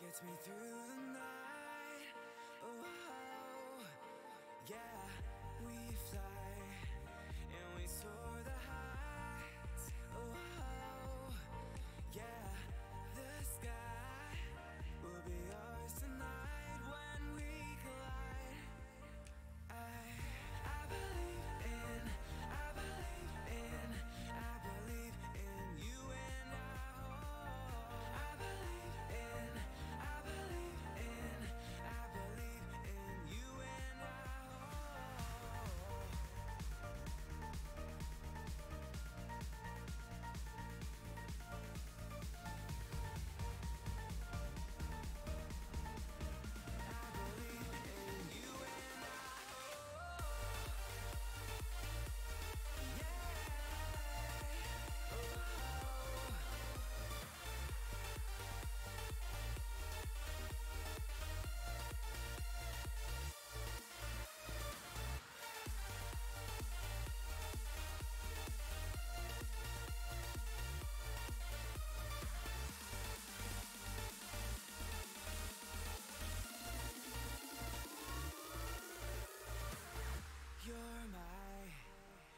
gets me through the night. Oh, yeah, we fly and we soar the heights. Oh, yeah, the sky will be ours tonight when we collide. I believe in, I believe in, I believe in you and I believe in, I believe in, I believe in you and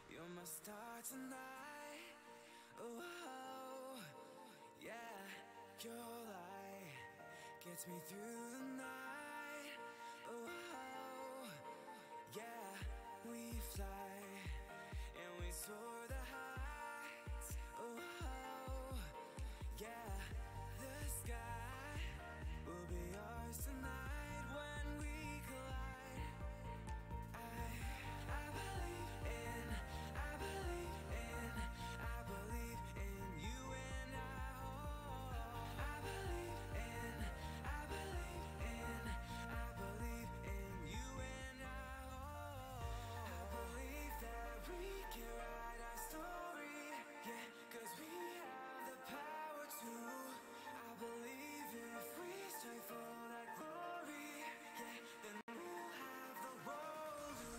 you're my star tonight. Oh, yeah, your light gets me through the night. Oh, yeah, we fly and we soar the heights. Oh, yeah, the sky will be ours tonight when we collide. I believe in, I believe in, I believe in you and I believe in, I believe in, I believe in you and I believe that we can write our story, yeah, 'cause we have the power to. I believe if we strive for that glory, yeah, then we'll have the world to.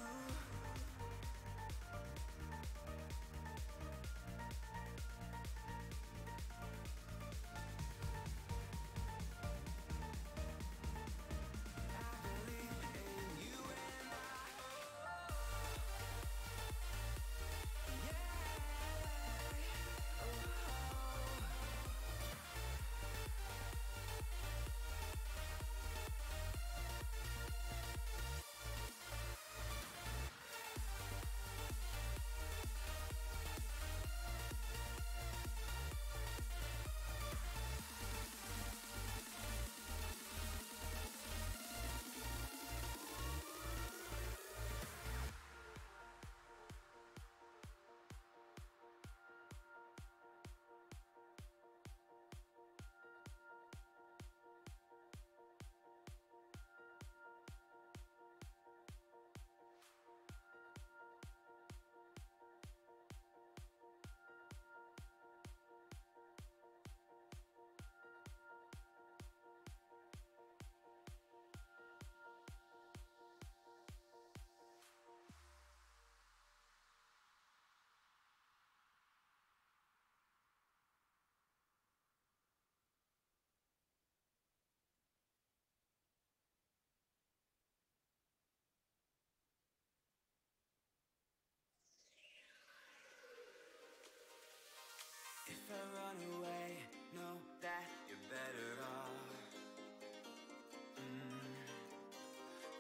If I run away, know that you're better off.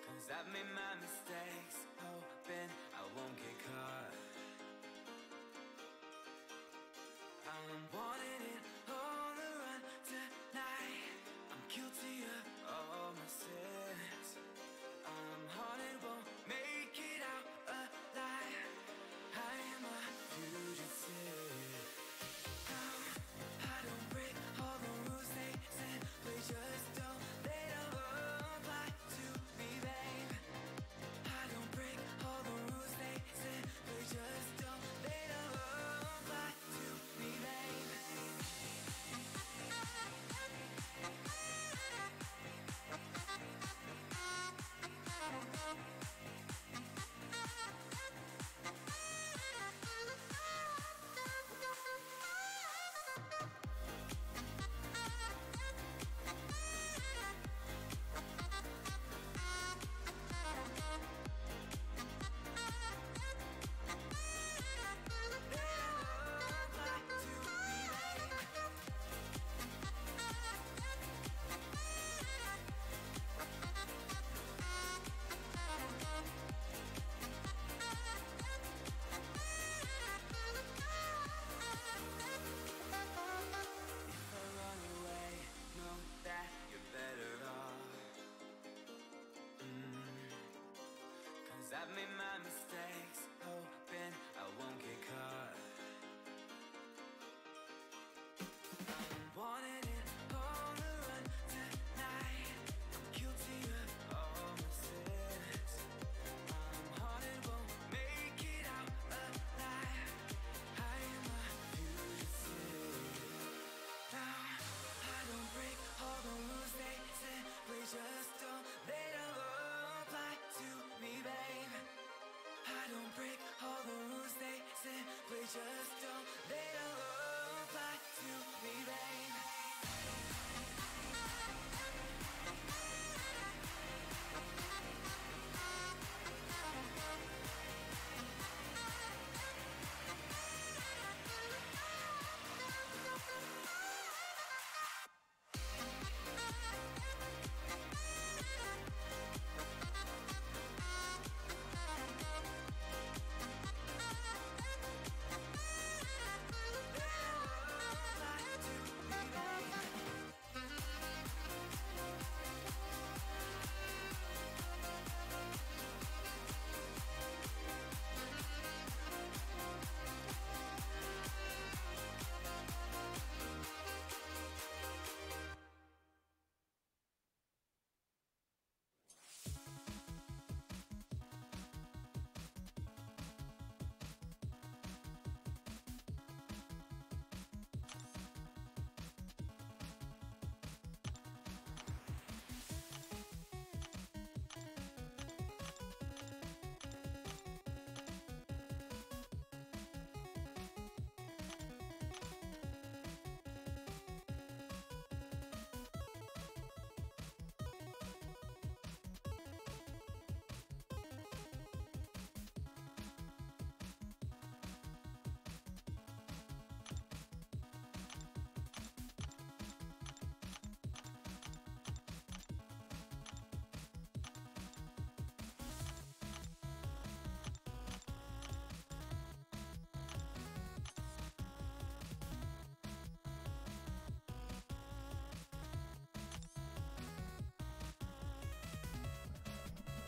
'Cause I've made my mistakes, hoping I won't get caught. I'm wanted it on the run tonight. I'm guilty of all my sins. I'm haunted, won't make it out alive. I am a fugitive. I don't break all the rules they simply just don't. They don't apply to me, babe. I don't break all the rules they simply just don't. They don't apply to me, babe.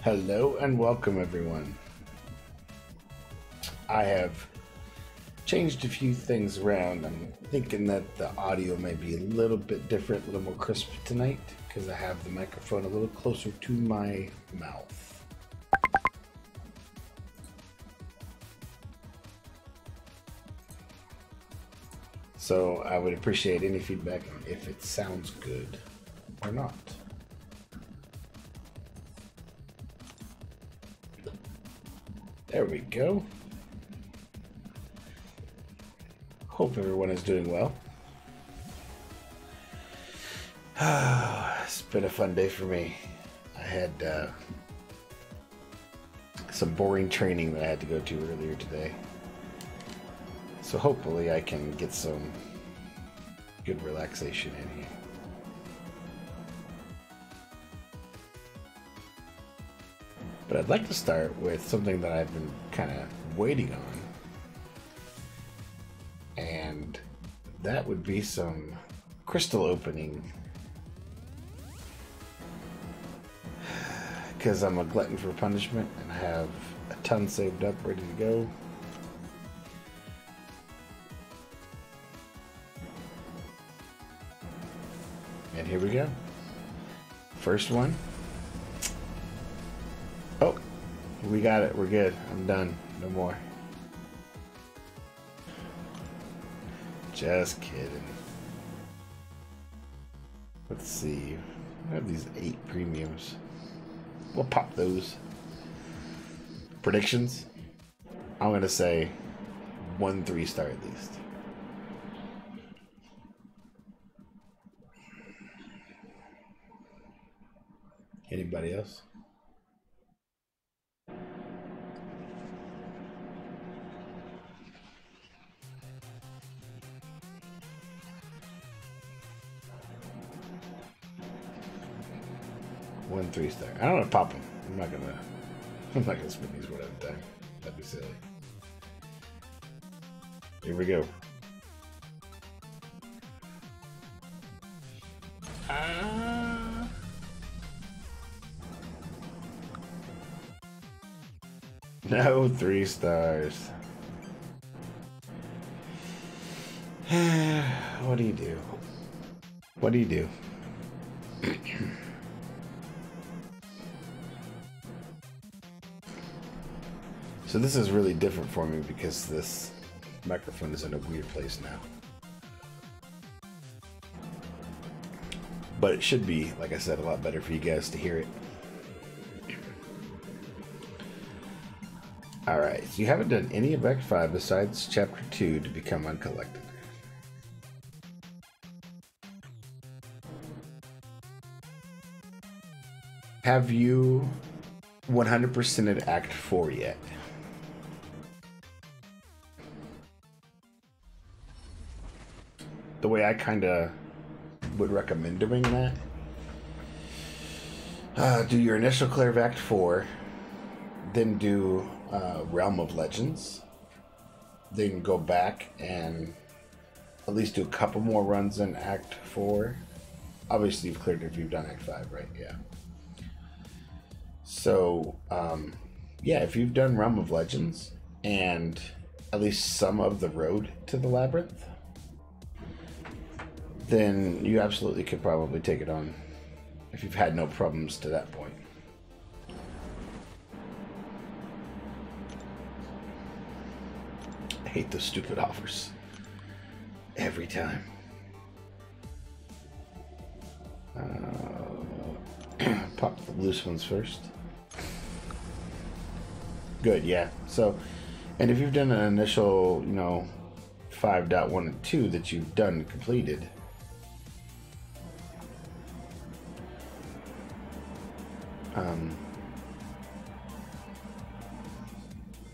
Hello and welcome, everyone. I have changed a few things around. I'm thinking that the audio may be a little bit different, a little more crisp tonight, because I have the microphone a little closer to my mouth. So I would appreciate any feedback on if it sounds good or not. There we go. Hope everyone is doing well. It's been a fun day for me. I had some boring training that I had to go to earlier today. So hopefully I can get some good relaxation in here. But I'd like to start with something that I've been kind of waiting on. And that would be some crystal opening. Because I'm a glutton for punishment and I have a ton saved up, ready to go. And here we go. First one. Oh, we got it. We're good. I'm done. No more. Just kidding. Let's see. I have these 8 premiums. We'll pop those. Predictions? I'm going to say 1 3-star at least. Anybody else? One 3-star. I don't want to pop them. I'm not gonna spend these one at a time. That'd be silly. Here we go. No 3 stars. What do you do? What do you do? So this is really different for me because this microphone is in a weird place now. But it should be, like I said, a lot better for you guys to hear it. Alright, so you haven't done any of Act 5 besides Chapter 2 to become uncollected. Have you 100%ed Act 4 yet? The way I kind of would recommend doing that, do your initial clear of Act 4, then do Realm of Legends, then go back and at least do a couple more runs in Act 4. Obviously you've cleared it if you've done Act 5, right? Yeah. So, yeah, if you've done Realm of Legends and at least some of the road to the Labyrinth, then you absolutely could probably take it on if you've had no problems to that point. I hate those stupid offers. Every time. Pop the loose ones first. Good, yeah. So, and if you've done an initial, 5.1 and 2 that you've done and completed,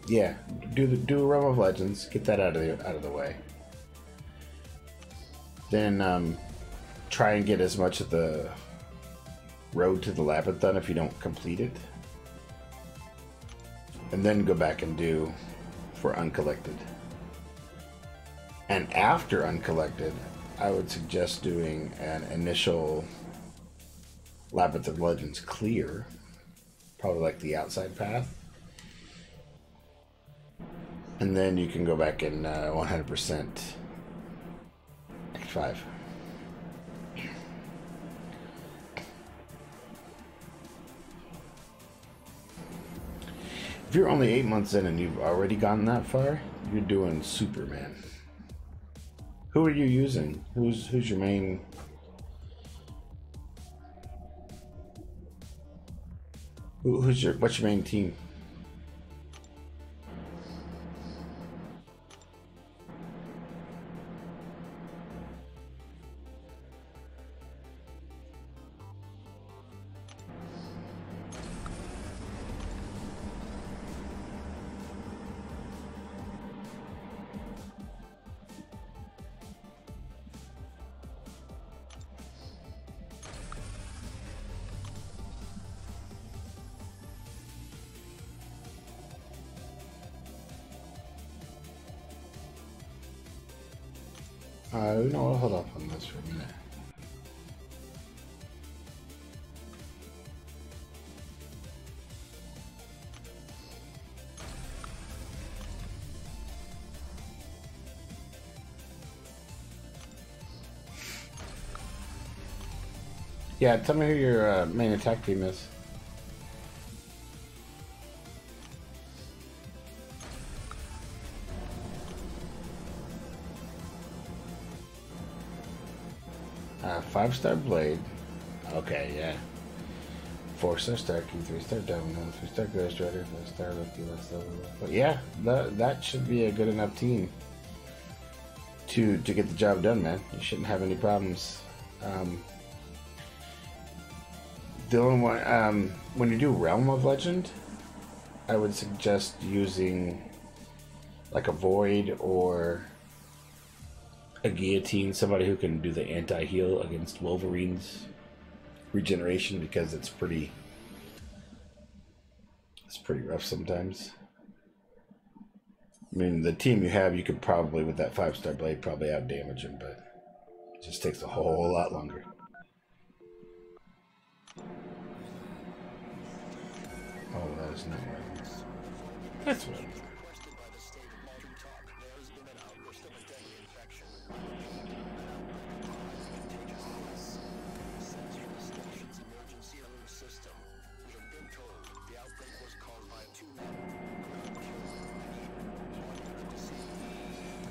yeah, do Realm of Legends, get that out of the way. Then try and get as much of the road to the Labyrinth done if you don't complete it. And then go back and do for Uncollected. And after Uncollected, I would suggest doing an initial Labyrinth of Legends clear probably like the outside path. And then you can go back and 100% Act 5. If you're only 8 months in and you've already gotten that far, you're doing super, man. Who are you using? Who's your main? What's your main team? No, hold up on this for a minute. Yeah, tell me who your main attack team is. Five-star Blade. Okay, yeah. 4-star Starkey, 3-star Domino, 3-star Ghost Rider, 5-star Lucky, but yeah, that should be a good enough team to get the job done, man. You shouldn't have any problems. The only one, when you do Realm of Legend, I would suggest using like a Void or a Guillotine, somebody who can do the anti-heal against Wolverine's regeneration, because it's pretty rough sometimes. I mean, the team you have, you could probably, with that 5-star Blade, probably out damage him, but it just takes a whole lot longer. Oh, that is not right. That's what.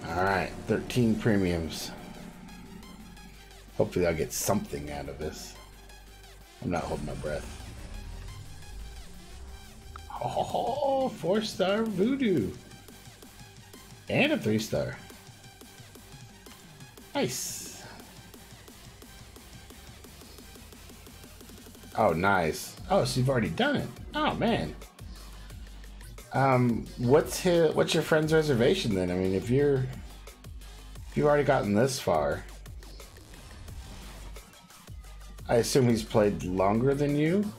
Alright, 13 premiums. Hopefully I'll get something out of this. I'm not holding my breath. Oh, 4-star Voodoo. And a 3-star. Nice. Oh, nice. Oh, so you've already done it. Oh, man. What's your friend's reservation then? I mean, if you've already gotten this far, I assume he's played longer than you.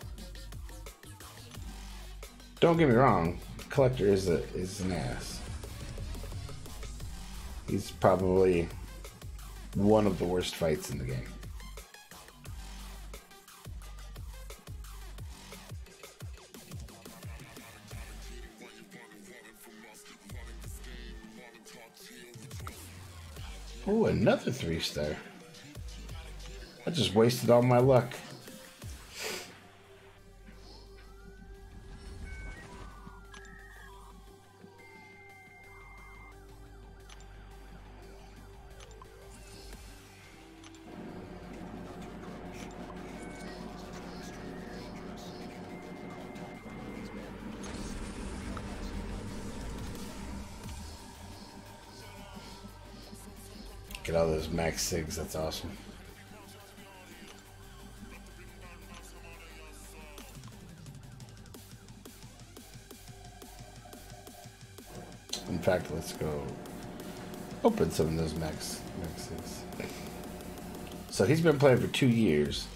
Don't get me wrong, Collector is an ass. He's probably one of the worst fights in the game. Oh, another 3-star. I just wasted all my luck. Get all those max SIGs, that's awesome. In fact, let's go open some of those max SIGs. So he's been playing for 2 years,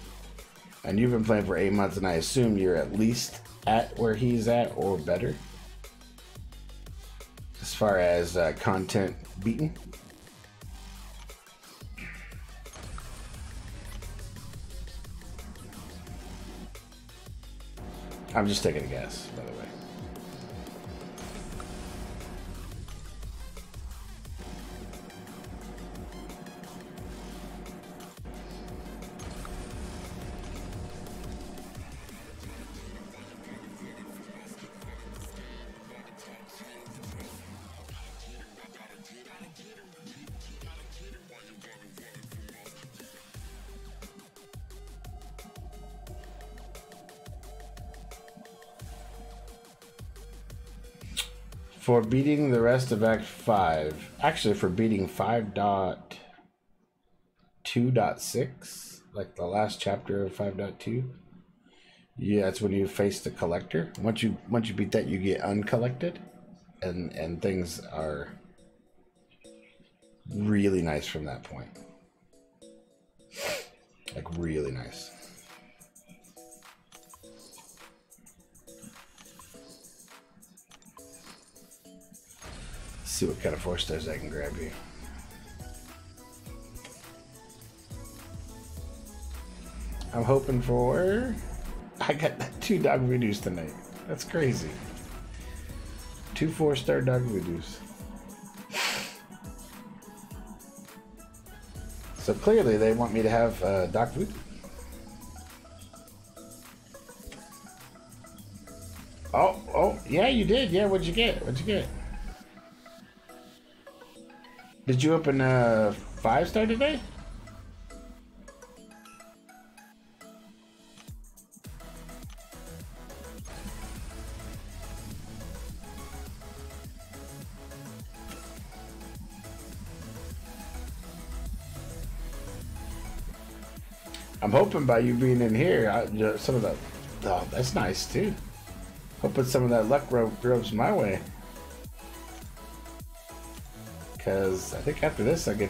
and you've been playing for 8 months, and I assume you're at least at where he's at or better as far as content beaten. I'm just taking a guess, by the way. For beating the rest of Act 5, actually for beating 5.2.6, like the last chapter of 5.2, yeah, that's when you face the collector. Once you beat that, you get uncollected, and things are really nice from that point. Like really nice. See what kind of 4 stars I can grab you. I'm hoping for... I got 2 dog voodoos tonight. That's crazy. 2 4-star dog voodoos. So clearly they want me to have Doc Voodoo. Oh, yeah, you did. Yeah, what'd you get? What'd you get? Did you open a 5-star today? I'm hoping by you being in here, some of the... Oh, that's nice, too. Hoping some of that luck rubs my way. Because I think after this I get...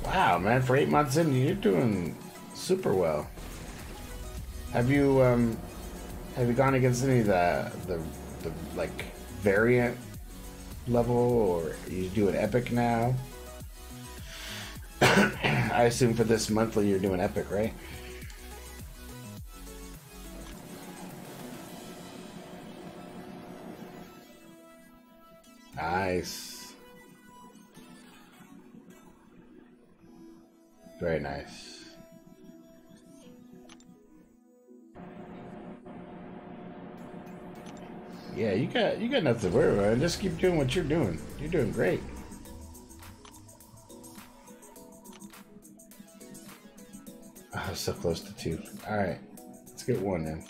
Wow, man, for 8 months in, you're doing super well. Have you gone against any of the like variant level, or you do an epic now? I assume for this monthly you're doing epic, right? Nice. Very nice. Yeah, you got nothing to worry about. Just keep doing what you're doing. You're doing great. Oh, so close to 2. All right, let's get 1 in.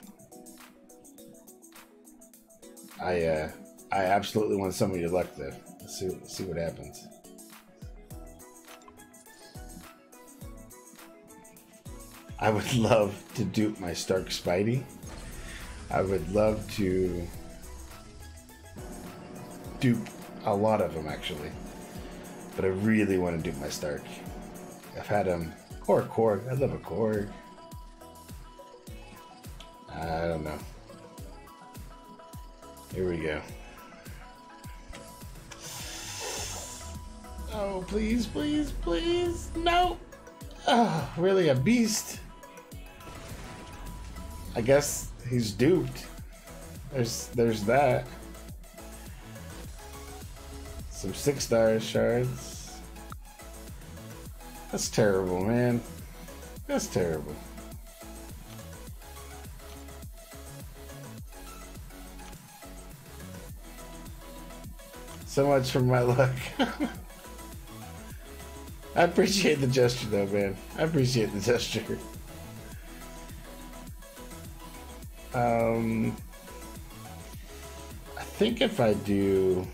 I absolutely want some of your luck though. Let's see what happens. I would love to dupe my Stark Spidey. I would love to dupe a lot of them actually, but I really want to dupe my Stark. I've had him, or a Korg. I love a Korg. I don't know. Here we go. Oh, please, please, please. No. Oh, really, a beast? I guess he's duped. There's that. Some 6-star shards. That's terrible, man. That's terrible. So much for my luck. I appreciate the gesture though, man. I appreciate the gesture. I think if I do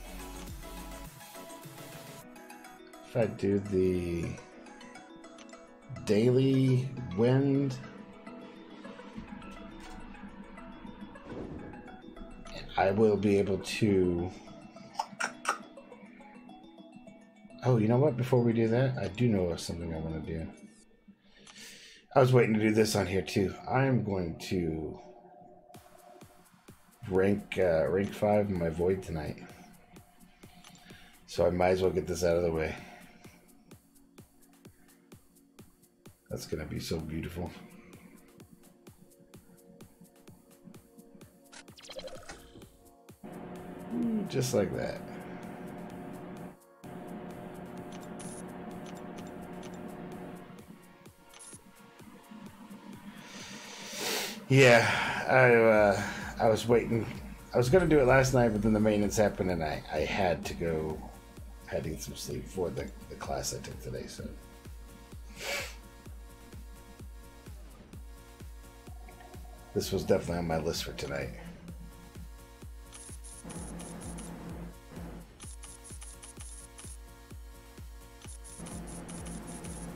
the daily wind, I will be able to... Oh, you know what? Before we do that, I do know something I want to do. I was waiting to do this on here too. I am going to rank 5 in my void tonight, so I might as well get this out of the way. That's gonna be so beautiful. Just like that. Yeah, I was waiting. I was gonna do it last night, but then the maintenance happened, and I had to go. Had to get some sleep for the class I took today. So this was definitely on my list for tonight.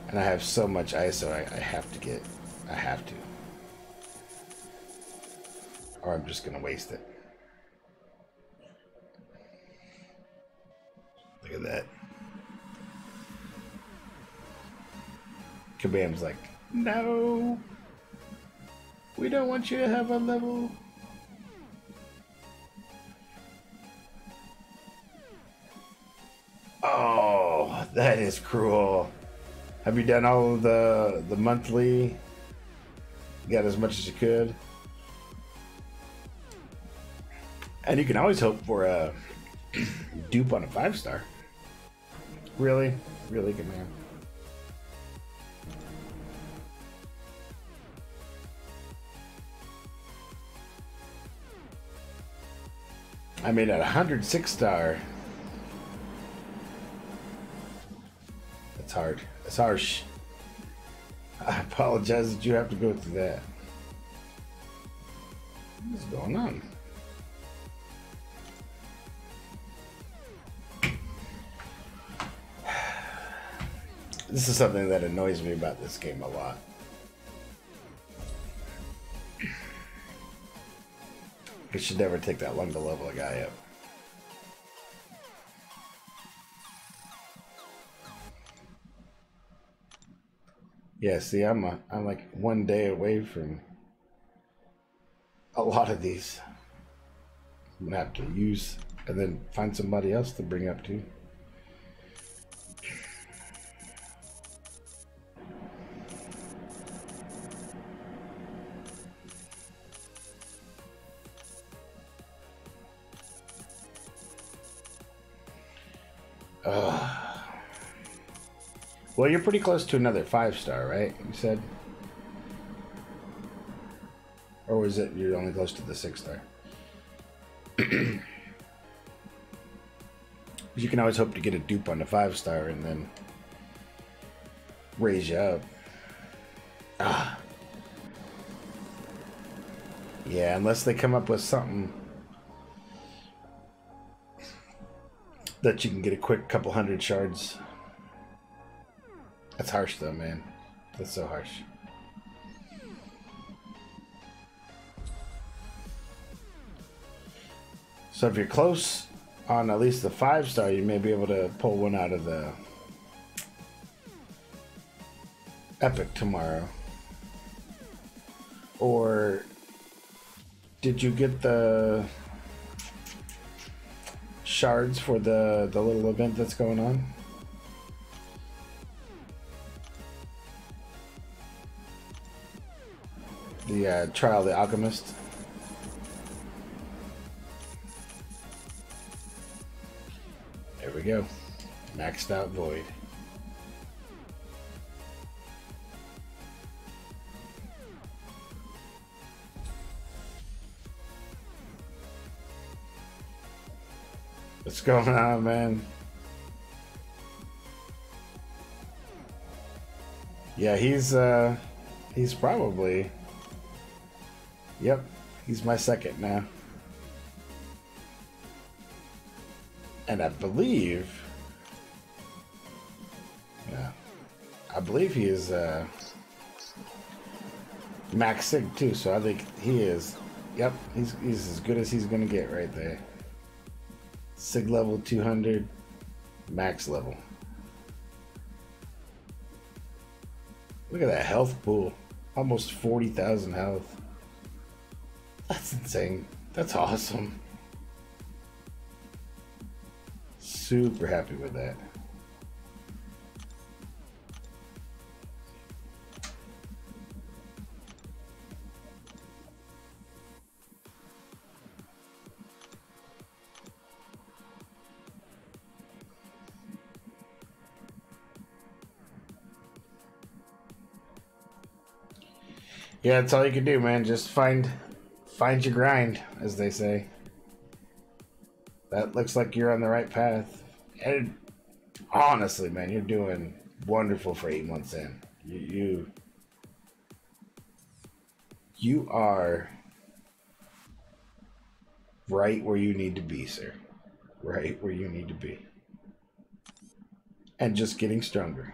And I have so much ISO, I have to get. I have to. Or I'm just gonna waste it. Look at that. Kabam's like, no, we don't want you to have a level. Oh, that is cruel. Have you done all of the monthly? You got as much as you could? And you can always hope for a dupe on a 5-star. Really? Really, good man. I mean, at 106-star, that's hard. That's harsh. I apologize that you have to go through that. What's going on? This is something that annoys me about this game a lot. It should never take that long to level a guy up. Yeah, see, I'm like 1 day away from a lot of these. I'm gonna have to use and then find somebody else to bring up too. Well, you're pretty close to another 5-star, right? You said? Or was it you're only close to the 6-star? You can always hope to get a dupe on the 5-star and then raise you up. Ah. Yeah, unless they come up with something that you can get a quick couple hundred shards. That's harsh though, man. That's so harsh. So if you're close on at least the 5-star, you may be able to pull one out of the epic tomorrow. Or did you get the shards for the little event that's going on? The Trial of the Alchemist. There we go. Maxed out Void. What's going on, man? Yeah, he's probably... Yep, he's my second now. And I believe... Yeah. I believe he is max sig too, so I think he is... Yep, he's as good as he's gonna get right there. Sig level 200, max level. Look at that health pool. Almost 40,000 health. That's insane. That's awesome. Super happy with that. Yeah, that's all you can do, man. Just find your grind, as they say. That looks like you're on the right path. And honestly, man, you're doing wonderful for 8 months in. You are right where you need to be, sir. Right where you need to be. And just getting stronger.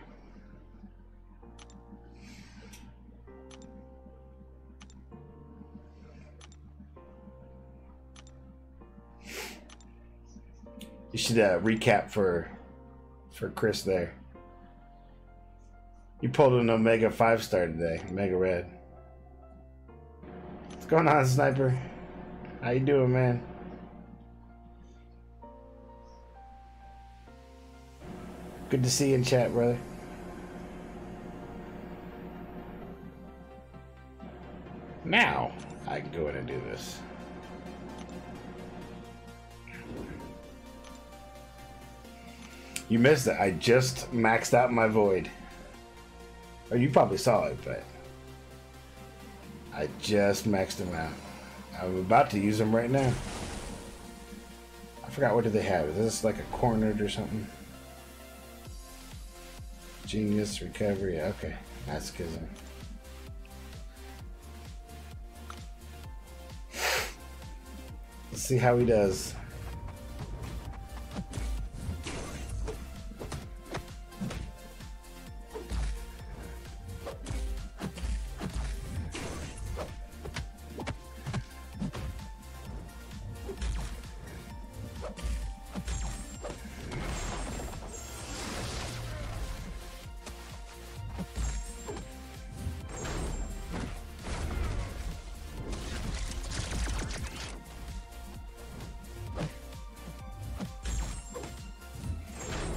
You should recap for Chris there. You pulled an Omega 5-star today, Omega Red. What's going on, Sniper? How you doing, man? Good to see you in chat, brother. Now, I can go in and do this. You missed it. I just maxed out my void. Or you probably saw it, but I just maxed them out. I'm about to use them right now. I forgot, what do they have? Is this like a cornered or something? Genius recovery. Okay, that's because let's see how he does.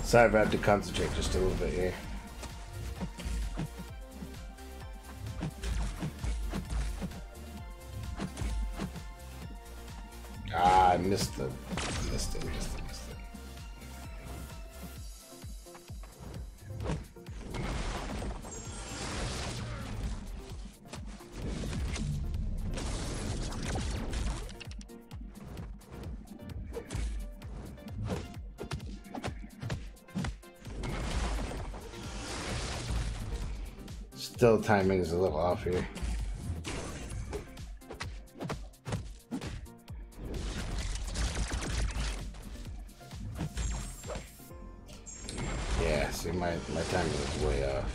Sorry, I have to concentrate just a little bit here. Ah, I missed it. Still, timing is a little off here. Yeah, see, my timing is way off.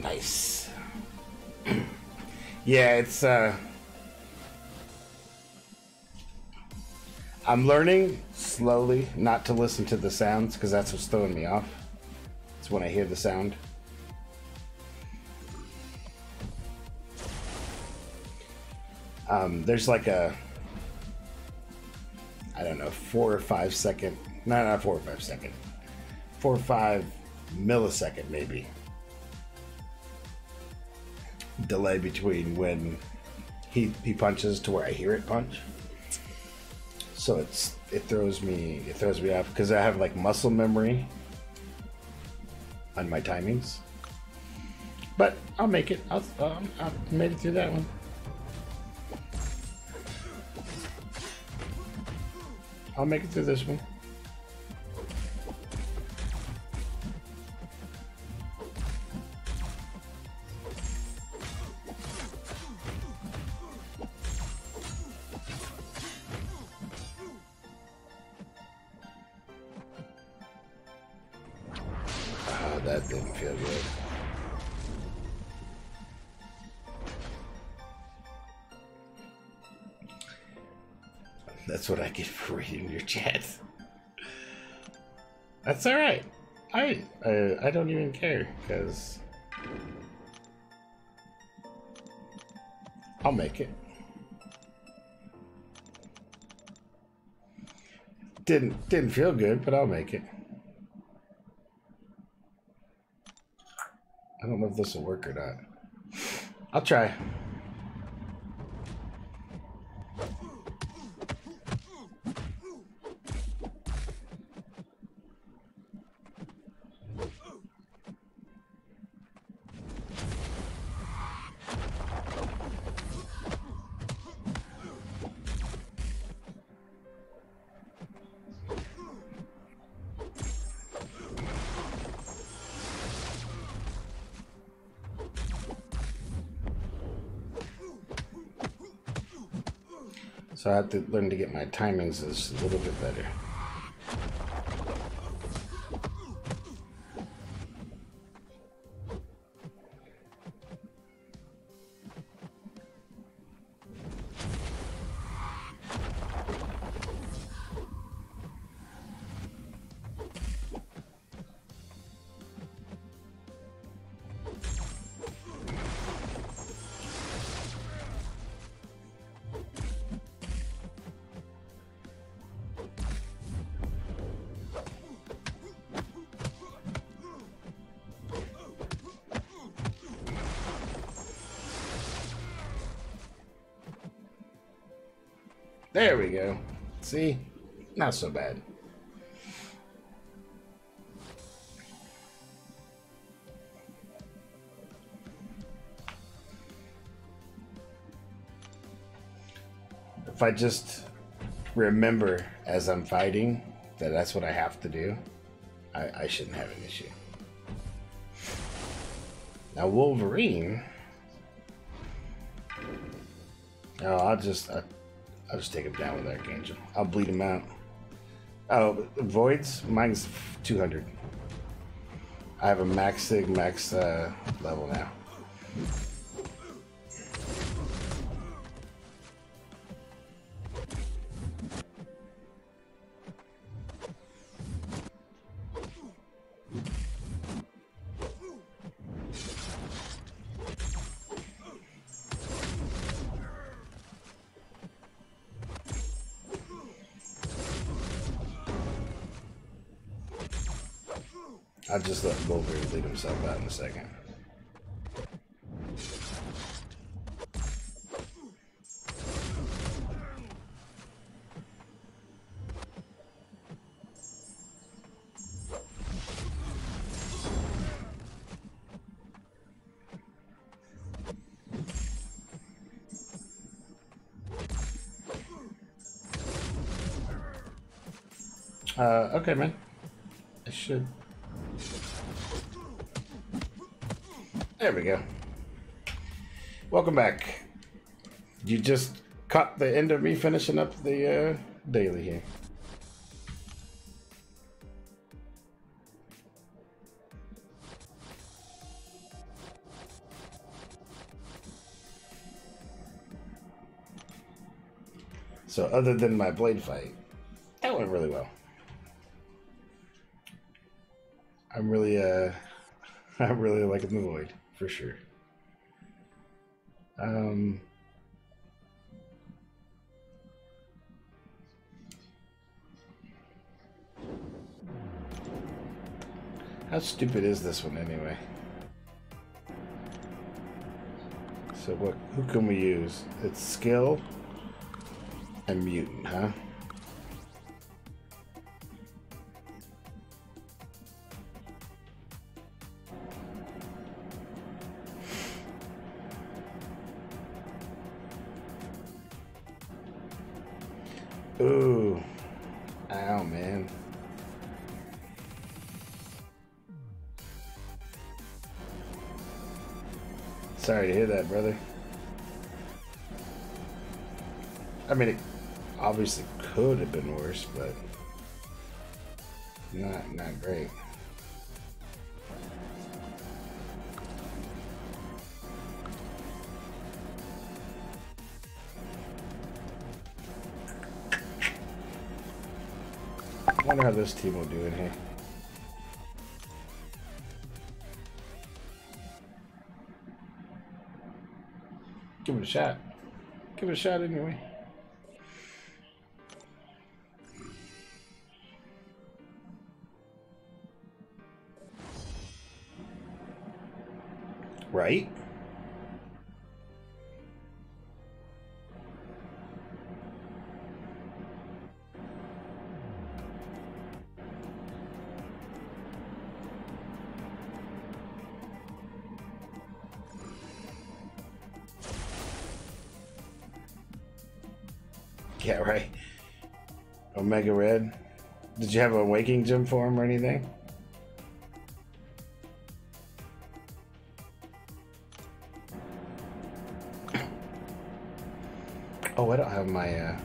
Nice. Yeah, it's I'm learning slowly not to listen to the sounds, because that's what's throwing me off. It's when I hear the sound. There's like a, I don't know, 4 or 5 second, no, not 4 or 5 second, 4 or 5 millisecond maybe delay between when he punches to where I hear it punch. So it throws me off, because I have like muscle memory on my timings. But I'll make it. I'll made it through that one. I'll make it through this one. that didn't feel good. That's what I get for reading your chat. That's all right. I don't even care because I'll make it. Didn't feel good, but I'll make it. I don't know if this will work or not. I'll try. So I have to learn to get my timings a little bit better. There we go. See? Not so bad. If I just remember as I'm fighting that that's what I have to do, I shouldn't have an issue. Now Wolverine... Oh, I'll just take him down with Archangel. I'll bleed him out. Oh, Voids? Mine's 200. I have a max level now. I'll just let Wolverine bleed himself out in a second. Okay, man. I should... There we go. Welcome back. You just caught the end of me finishing up the daily here. So other than my blade fight, that went really well. I'm really liking the Void, for sure. How stupid is this one anyway? So who can we use? It's skill and mutant, huh? Ooh. Ow, man. Sorry to hear that, brother. I mean, it obviously could have been worse, but not great. Wonder how this team will do in here. Give it a shot. Give it a shot anyway. Right? Yeah, right. Omega Red. Did you have a waking gem for him or anything? Oh, I don't have my,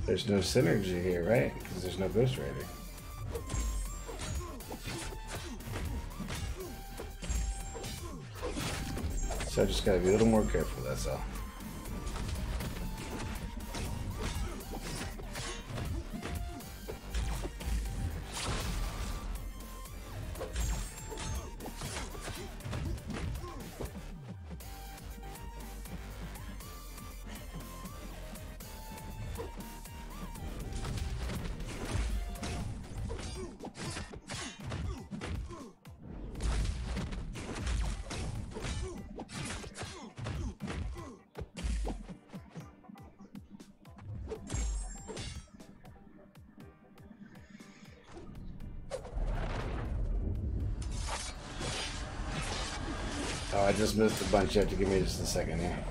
There's no synergy here, right? Because there's no Ghost Rider. So I just gotta be a little more careful, that's all. Oh, I just missed a bunch. You have to give me just a second here.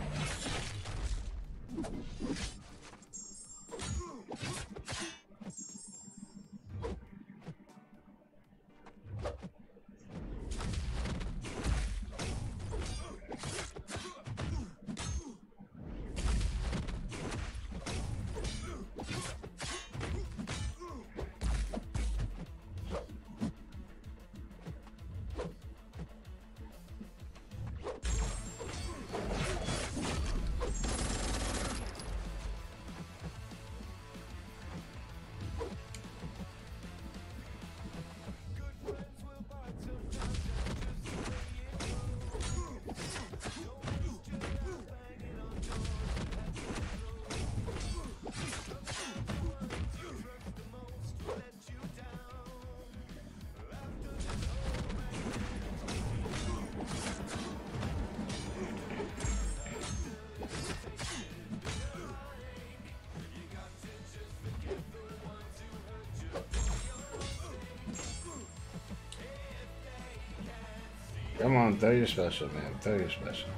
Come on, throw your special, man. Throw your special.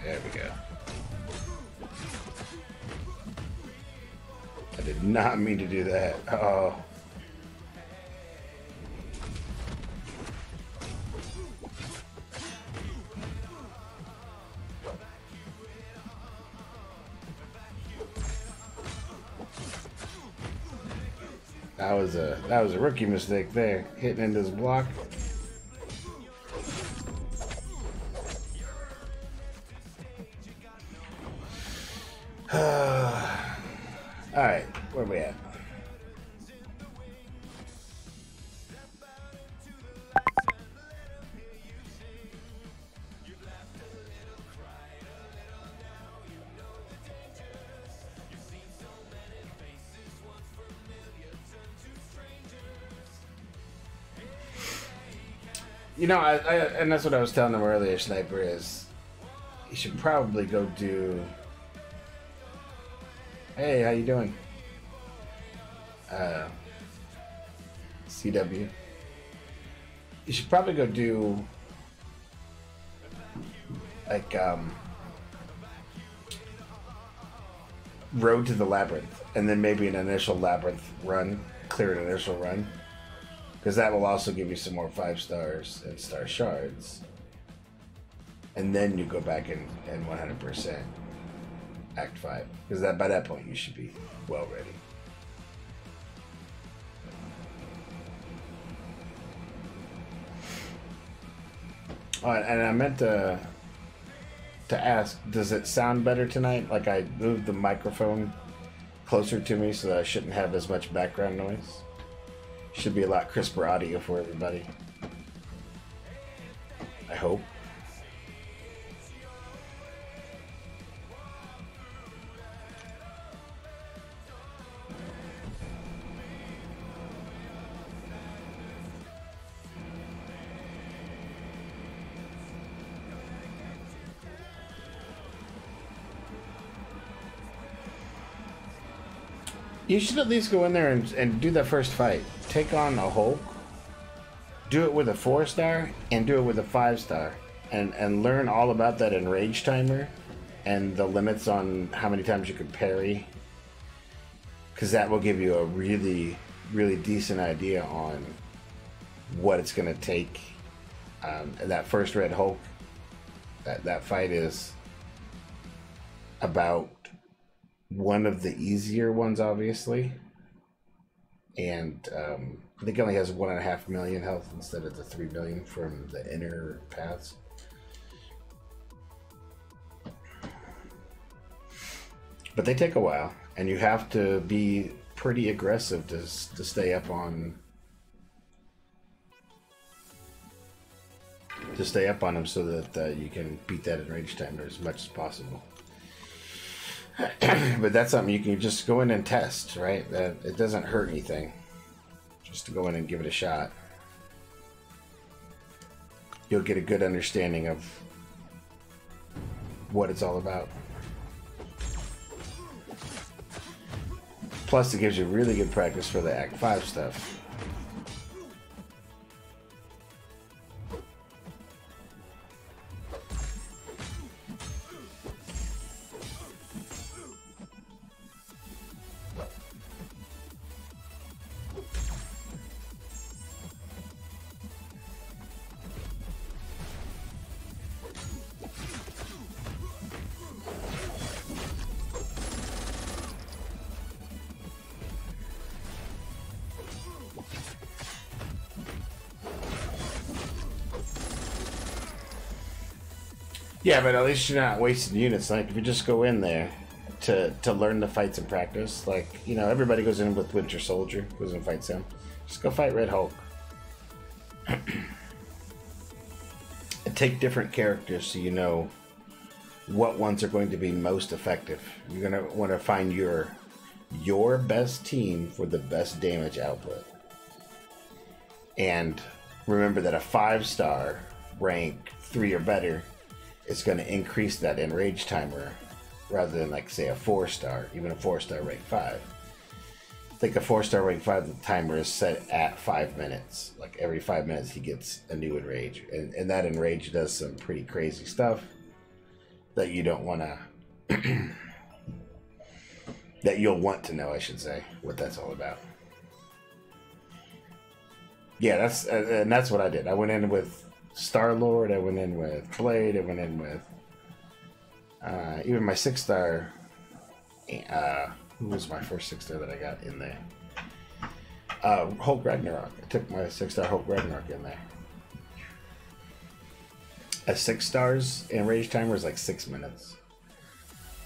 There we go. I did not mean to do that. Oh. That was a rookie mistake there, hitting into his block. Alright, where are we at? You know, and that's what I was telling him earlier, Sniper, is you should probably go do... Hey, how you doing? CW. You should probably go do like Road to the Labyrinth, and then maybe an initial Labyrinth run, clear an initial run, because that will also give you some more 5 stars and star shards, and then you go back and 100% Act 5, because by that point you should be well ready. Oh, and I meant to to ask, does it sound better tonight? Like I moved the microphone closer to me so that I shouldn't have as much background noise. Should be a lot crisper audio for everybody. I hope. You should at least go in there and do that first fight. Take on a Hulk. Do it with a 4-star and do it with a 5-star. And learn all about that enrage timer and the limits on how many times you can parry. Because that will give you a really, really decent idea on what it's going to take. That first Red Hulk, that fight is about one of the easier ones, obviously, and I think it only has 1.5 million health instead of the 3 million from the inner paths. But they take a while, and you have to be pretty aggressive to stay up on them so that you can beat that enrage timer as much as possible. But that's something you can just go in and test, right? That it doesn't hurt anything. Just to go in and give it a shot. You'll get a good understanding of what it's all about. Plus, it gives you really good practice for the Act 5 stuff. Yeah, but at least you're not wasting units. Like, if you just go in there to learn the fights and practice, like, you know, everybody goes in with Winter Soldier, goes and fights him. Just go fight Red Hulk. And take different characters so you know what ones are going to be most effective. You're going to want to find your best team for the best damage output. And remember that a 5-star rank 3 or better is going to increase that enrage timer rather than, like, say, a 4-star, even a 4-star rank 5. I think a 4-star rank 5, the timer is set at 5 minutes. Like, every 5 minutes he gets a new enrage. And that enrage does some pretty crazy stuff that you don't want to... that you'll want to know, I should say, what that's all about. Yeah, that's what I did. I went in with Star-Lord, I went in with Blade, I went in with even my 6-star. Who was my first 6-star that I got in there? Hulk Ragnarok. I took my 6-star Hulk Ragnarok in there. A 6 stars enrage timer is like 6 minutes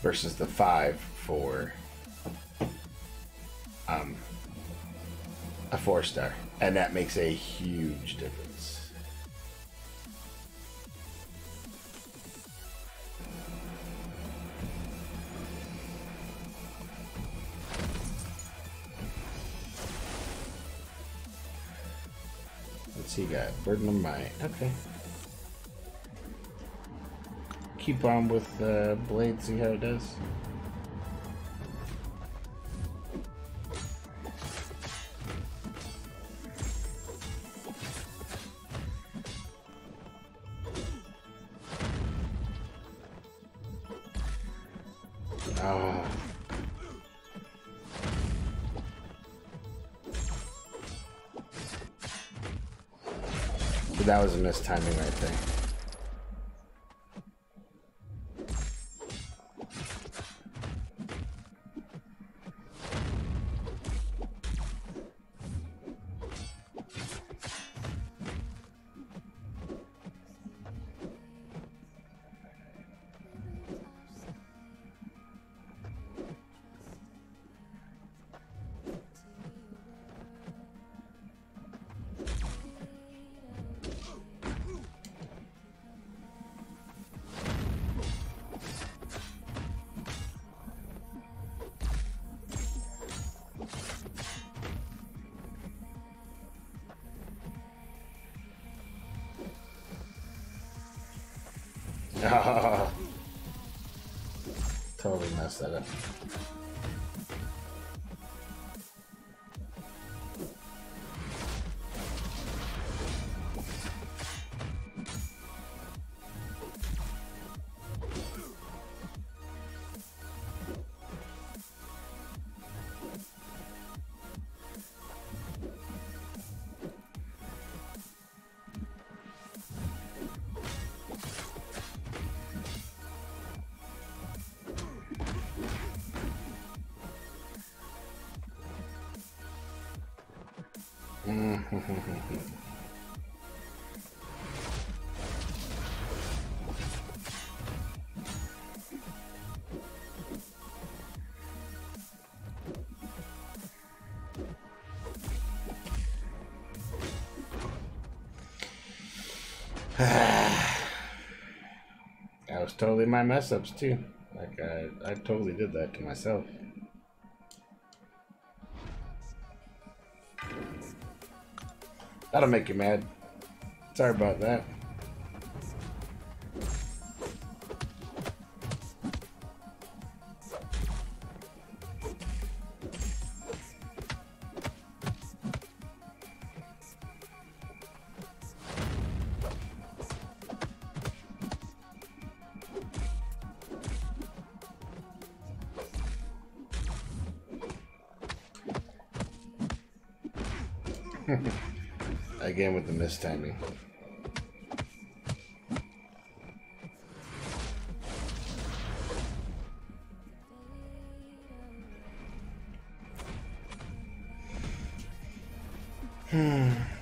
versus the 5 for a 4-star, and that makes a huge difference. Let's see, you got Burden of Might. Okay. Keep on with Blade, see how it does. Oh. So that was a missed timing right there. Ah, totally messed that up. That was totally my mess ups too. Like I totally did that to myself. That'll make you mad. Sorry about that. Again with the mistiming.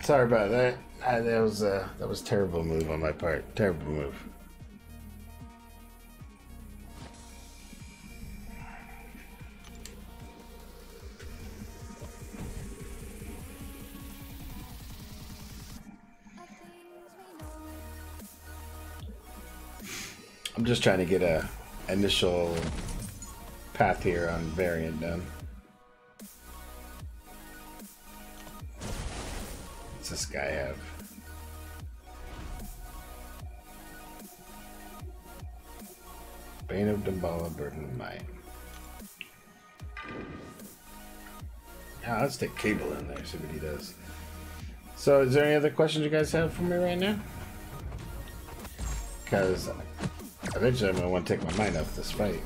Sorry about that. That was a terrible move on my part. Terrible move. I'm just trying to get a initial path here on variant done. What's this guy have? Bane of Damballa, Burden of Might. Ah, let's take Cable in there, see what he does. So, is there any other questions you guys have for me right now? Because eventually I'm going to want to take my mind off this fight.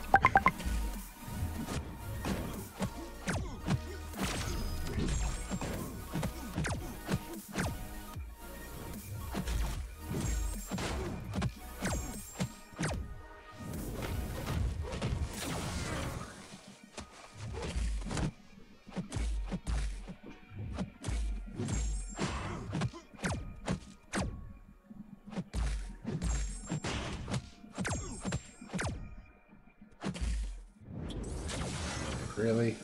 Really?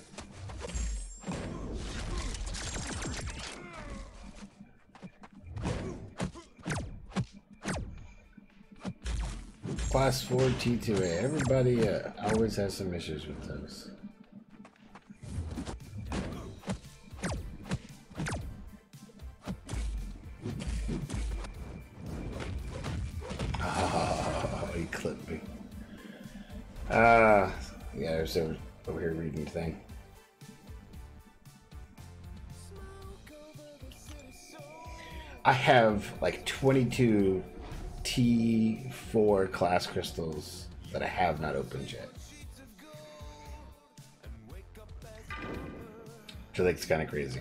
Class 4 T2A. Everybody always has some issues with those. Oh, he clipped me. Yeah, there's over here reading the thing. I have like 22 T4 class crystals that I have not opened yet. Which I think is kind of crazy.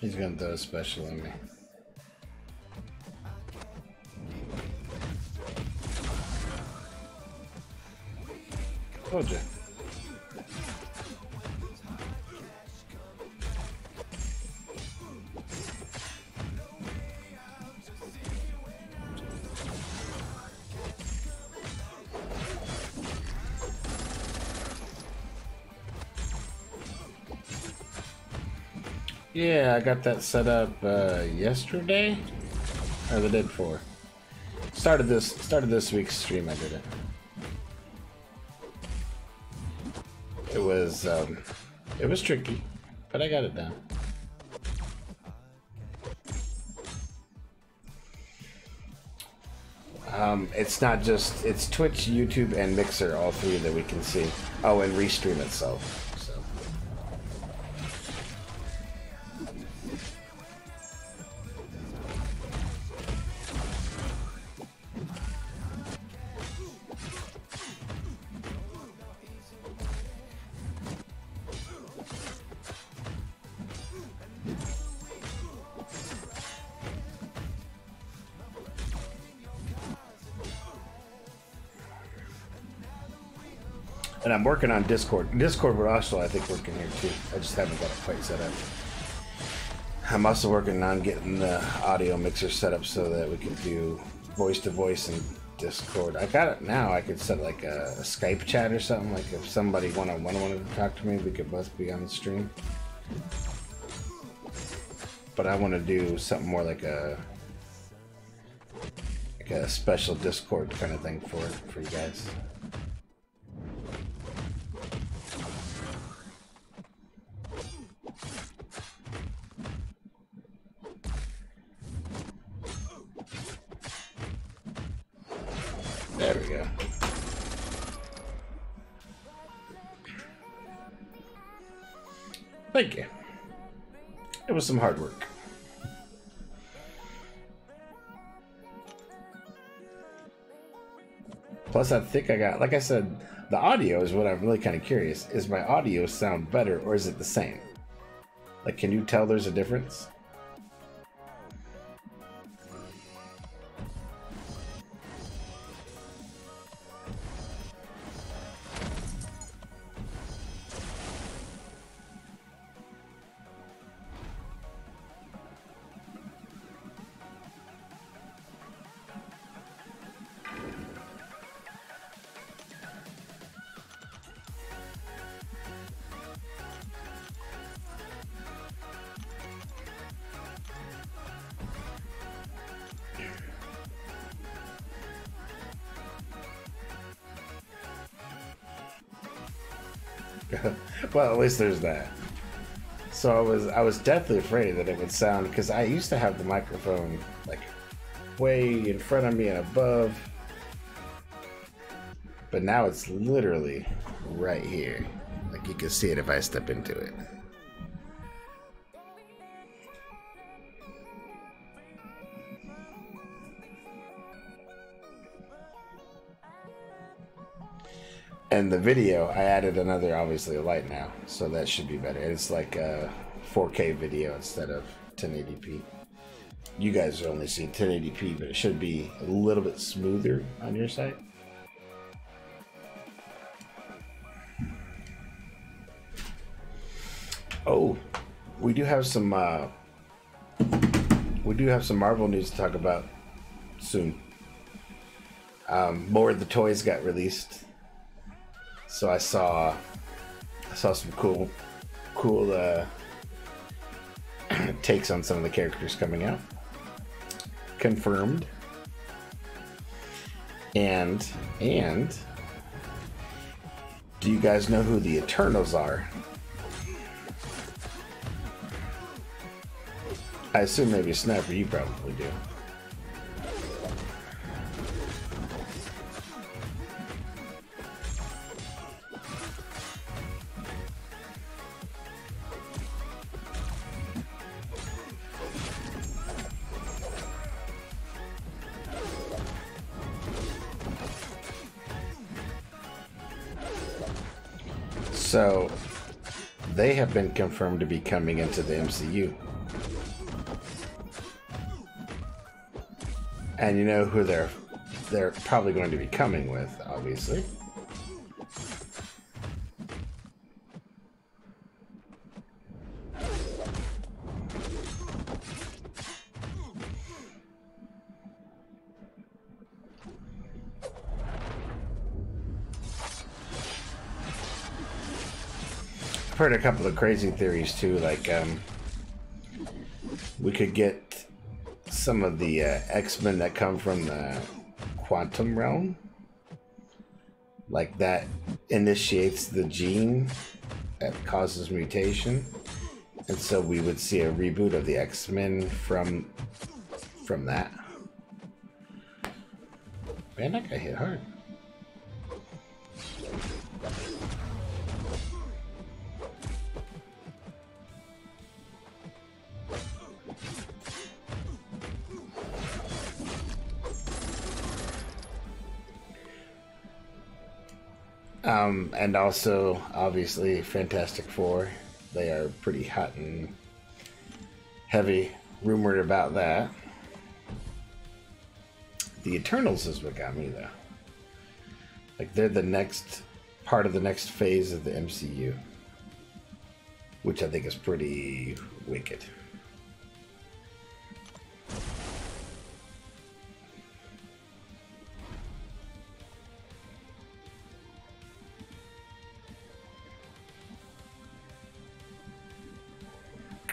He's gonna throw a special on me. Told you. Yeah, I got that set up yesterday or the day before. Started this week's stream. I did it. It was tricky, but I got it done. It's not just, it's Twitch, YouTube, and Mixer, all three that we can see. Oh, and Restream itself. So. And I'm working on Discord. Discord would also, I think, work in here too. I just haven't got it quite set up. I'm also working on getting the audio mixer set up so that we can do voice to voice in Discord. I got it now. I could set like a Skype chat or something. Like if somebody one-on-one wanted to talk to me, we could both be on the stream. But I want to do something more like a special Discord kind of thing for you guys. There we go. Thank you. It was some hard work. Plus, I think I got, like I said, the audio is what I'm really kind of curious. Is my audio sound better or is it the same? Like, can you tell there's a difference? Well, at least there's that. So I was deathly afraid that it would sound, because I used to have the microphone like way in front of me and above, but now it's literally right here. Like you can see it if I step into it. And the video, I added another, obviously, a light now, so that should be better. It's like a 4K video instead of 1080p. You guys are only seeing 1080p, but it should be a little bit smoother on your side. Oh, we do have some Marvel news to talk about soon. More of the toys got released. So I saw some cool takes on some of the characters coming out. Confirmed. And do you guys know who the Eternals are? I assume maybe Sniper, you probably do. So, they have been confirmed to be coming into the MCU. And you know who they're probably going to be coming with, obviously. I've heard a couple of crazy theories too, like we could get some of the X-Men that come from the quantum realm, like that initiates the gene that causes mutation, and so we would see a reboot of the X-Men from that. Man, that guy hit hard. And also, obviously, Fantastic Four. They are pretty hot and heavy rumored about that. The Eternals is what got me, though. Like, they're the next part of the next phase of the MCU, which I think is pretty wicked.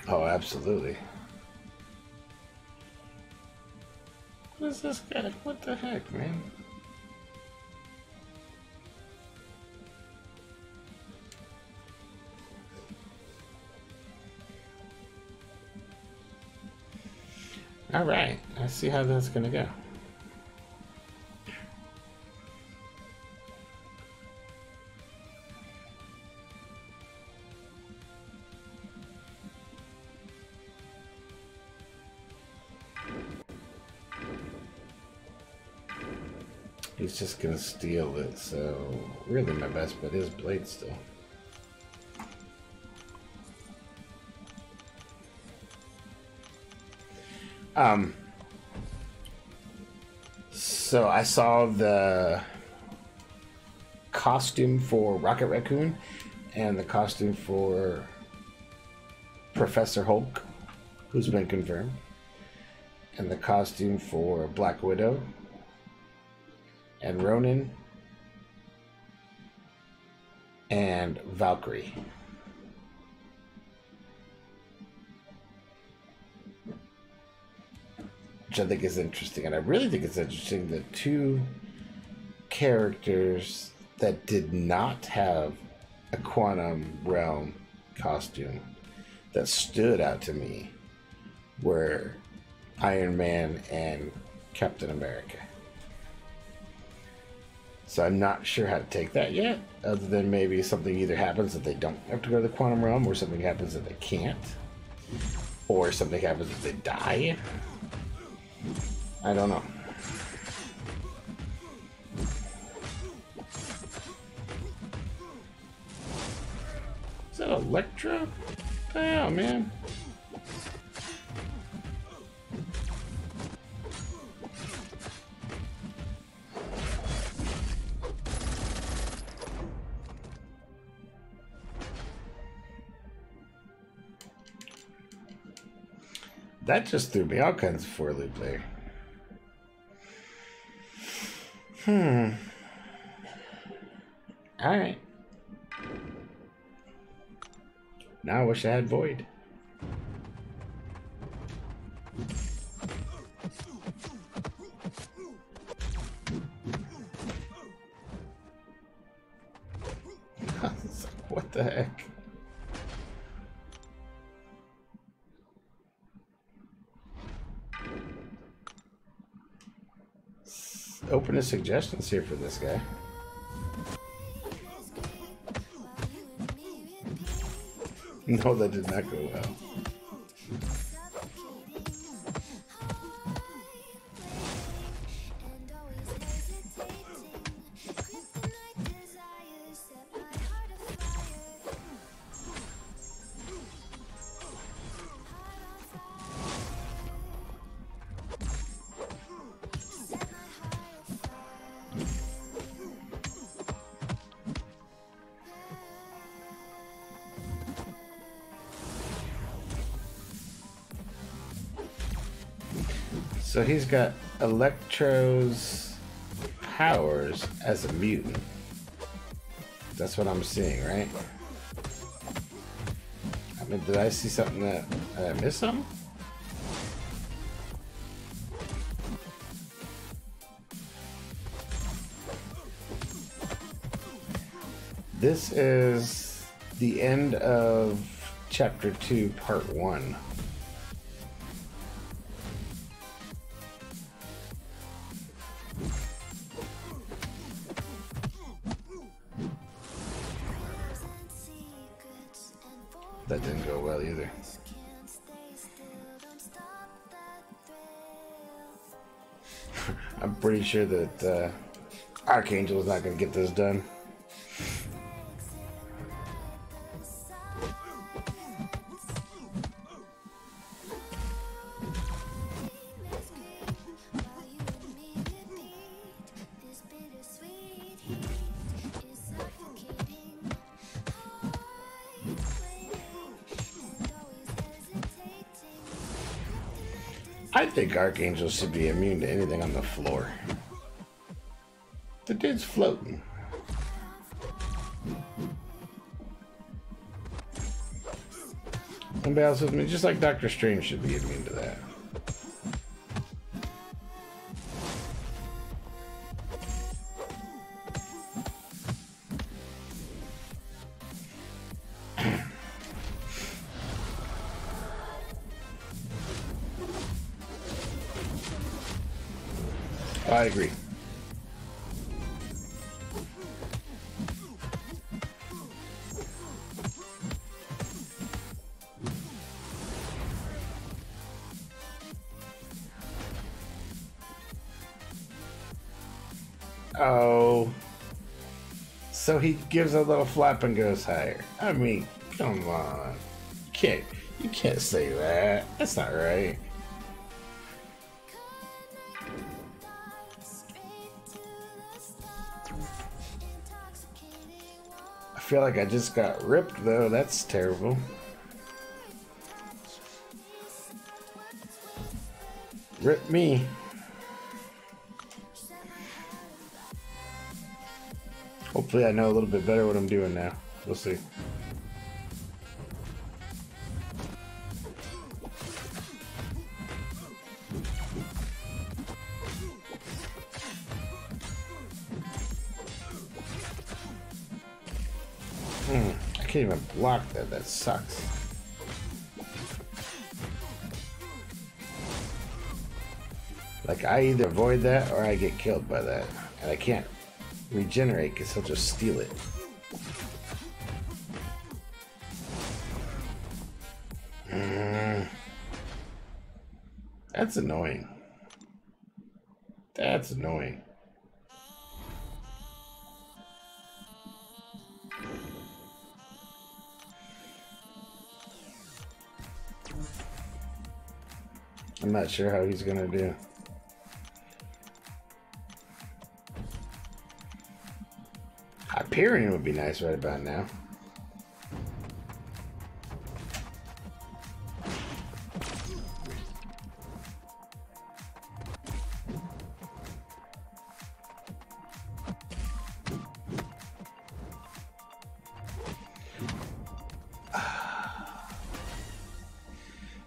Oh, absolutely. What is this guy? What the heck, man? All right, I see how that's gonna go. He's just gonna steal it, so really my best bet is Blade still. So I saw the costume for Rocket Raccoon and the costume for Professor Hulk, who's been confirmed, and the costume for Black Widow and Ronin and Valkyrie. Which I think is interesting. And I really think it's interesting that two characters that did not have a quantum realm costume that stood out to me were Iron Man and Captain America. So I'm not sure how to take that yet, other than maybe something either happens that they don't have to go to the quantum realm, or something happens that they can't, or something happens that they die. I don't know. Is that Electra? Oh, man. That just threw me all kinds of for a loop there. Alright. Now I wish I had Void. What the heck? Open his suggestions here for this guy. No, that did not go well. So he's got Electro's powers as a mutant. That's what I'm seeing, right? I mean, did I see something that... Did I miss something? This is the end of Chapter 2, Part 1. That didn't go well either. I'm pretty sure that Archangel is not going to get this done. I think Archangel should be immune to anything on the floor. The dude's floating. Somebody else with me, just like Doctor Strange should be immune to that. I agree. Oh. So he gives a little flap and goes higher. I mean, come on. You can't say that. That's not right. I feel like I just got ripped though. That's terrible. Rip me. Hopefully I know a little bit better what I'm doing now. We'll see. I can't even block that. That sucks. Like, I either avoid that or I get killed by that. And I can't regenerate because he'll just steal it. That's annoying. That's annoying. I'm not sure how he's gonna do. Hyperion would be nice right about now.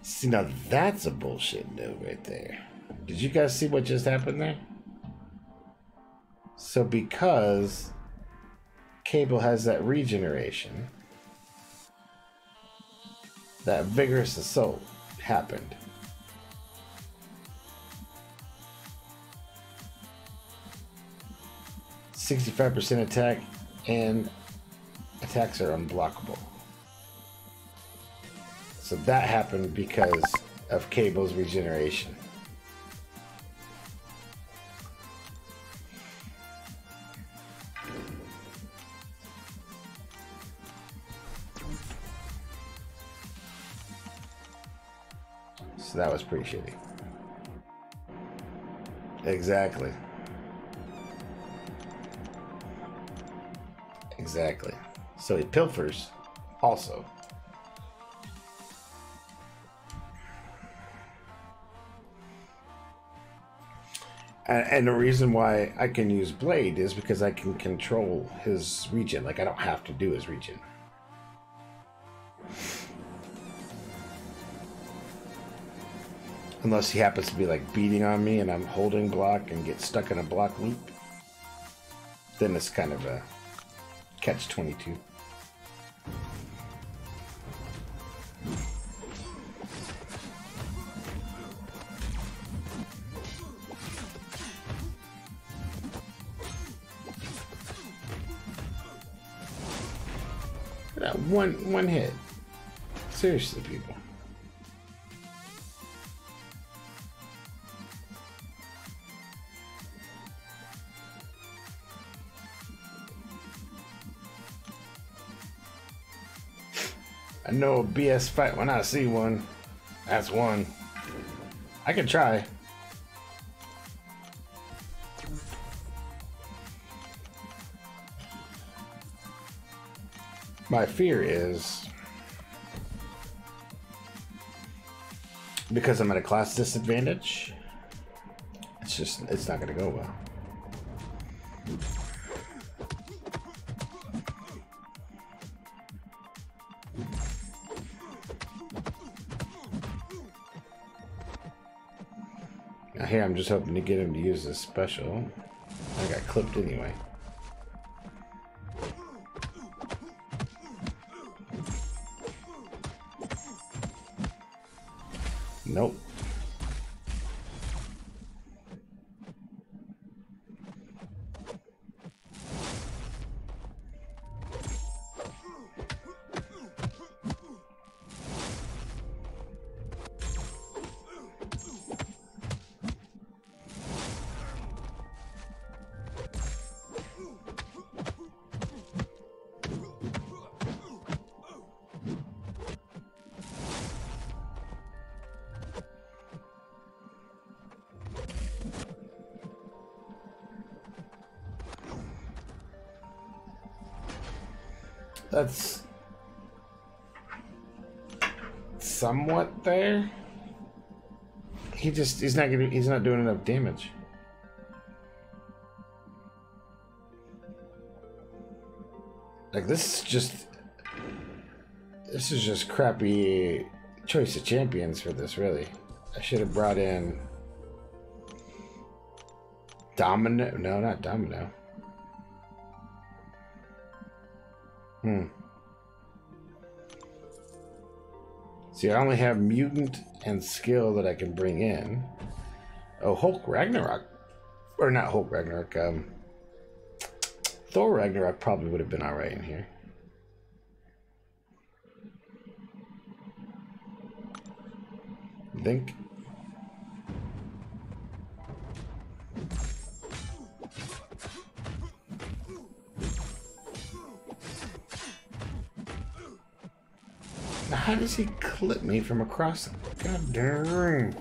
See, now that's a bullshit move right there. Did you guys see what just happened there? So because Cable has that regeneration, that vigorous assault happened. .65% attack, and attacks are unblockable. So that happened because of Cable's regeneration. So that was pretty shitty. Exactly. Exactly. So he pilfers also. And the reason why I can use Blade is because I can control his regen. Like, I don't have to do his regen. Unless he happens to be, like, beating on me and I'm holding block and get stuck in a block loop. Then it's kind of a catch-22. One hit. Seriously, people. I know a BS fight when I see one. That's one. I can try. My fear is because I'm at a class disadvantage, it's not gonna go well. Now here I'm just hoping to get him to use this special. I got clipped anyway. Nope. That's somewhat there. He's not doing enough damage. Like this is just crappy choice of champions for this, really. I should have brought in Domino. No, not Domino. See, I only have mutant and skill that I can bring in. Oh, Hulk Ragnarok. Or not Hulk Ragnarok. Thor Ragnarok probably would have been alright in here. I think. Now, how does he clip me from across? God damn.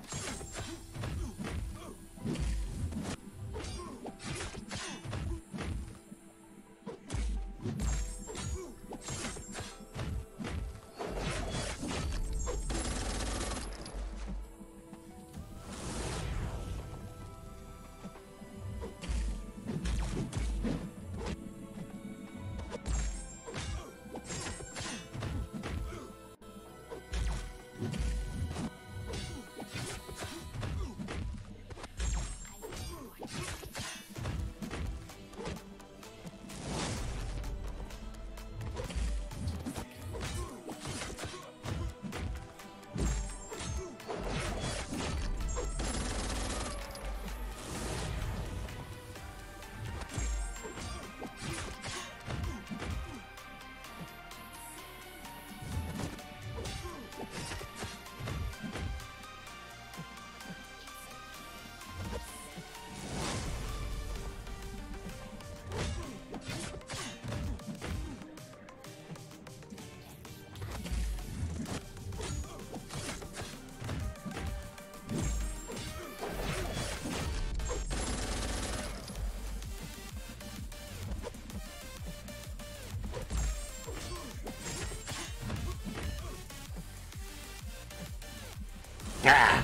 Ah!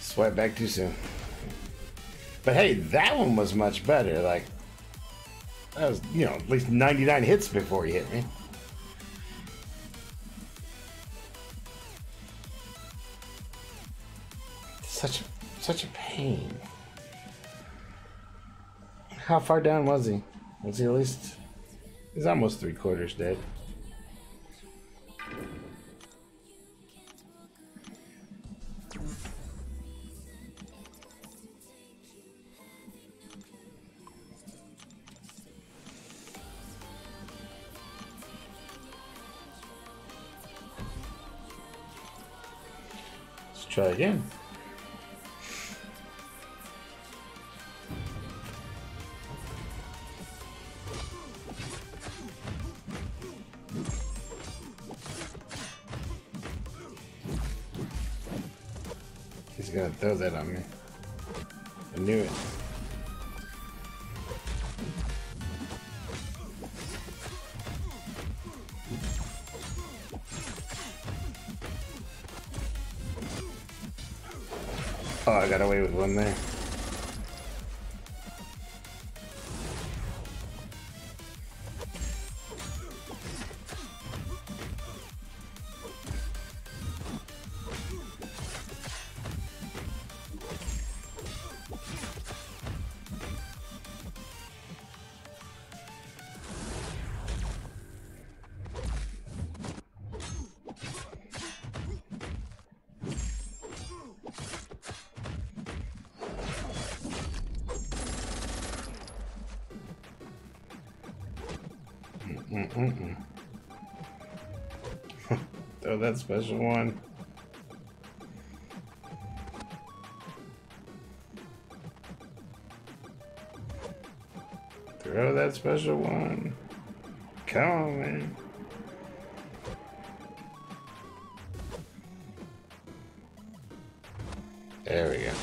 Swipe back too soon. But hey, that one was much better. Like, that was, you know, at least 99 hits before he hit me. Such a pain. How far down was he? Was he at least... He's almost 3/4 dead. Let's try again. He's gonna throw that on me. I knew it. Oh, I got away with one there. Throw that special one. Throw that special one. Come on, man. There we go.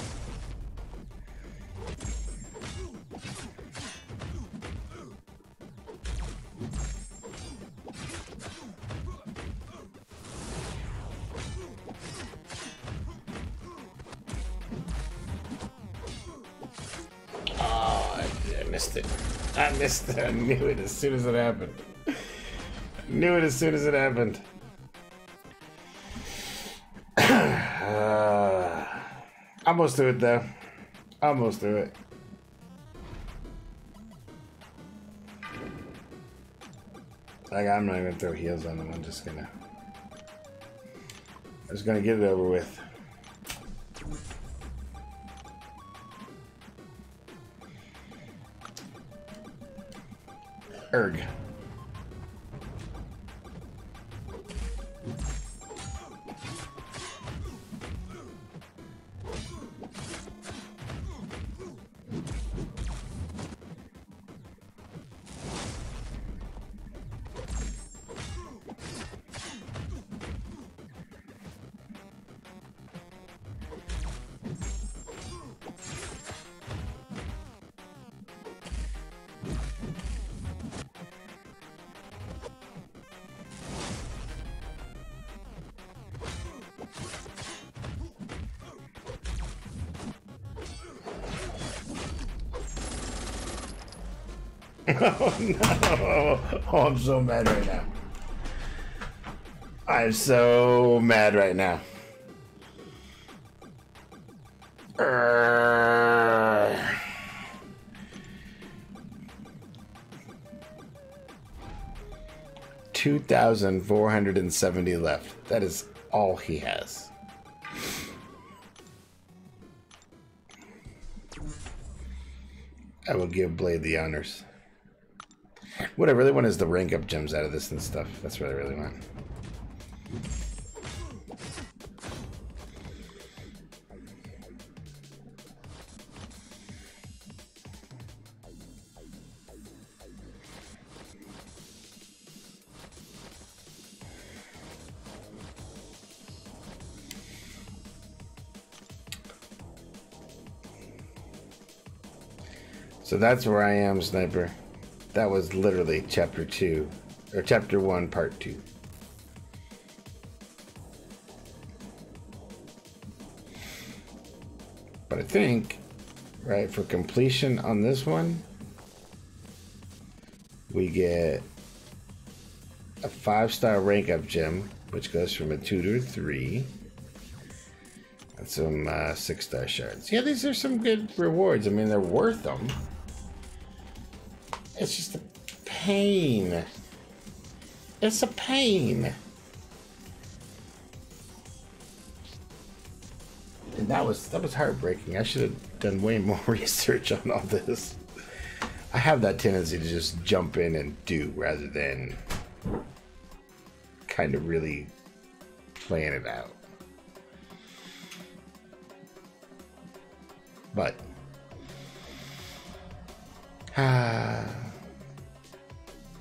I missed it. I knew it as soon as it happened. I knew it as soon as it happened. Almost through it, though. Almost through it. Like, I'm not even gonna throw heals on them. I'm just gonna get it over with. Erg. Oh no! Oh, I'm so mad right now. I'm so mad right now. 2,470 left. That is all he has. I will give Blade the honors. What I really want is the rank up gems out of this and stuff. That's what I really want. So that's where I am, Sniper. That was literally chapter 2, or chapter 1, part 2. But I think right? For completion on this one, we get a 5-star rank up gem, which goes from a 2 to a 3. And some 6-star shards. Yeah, these are some good rewards. I mean, they're worth them. It's just a pain. It's a pain. And that was heartbreaking. I should have done way more research on all this. I have that tendency to just jump in and do rather than kind of really plan it out. But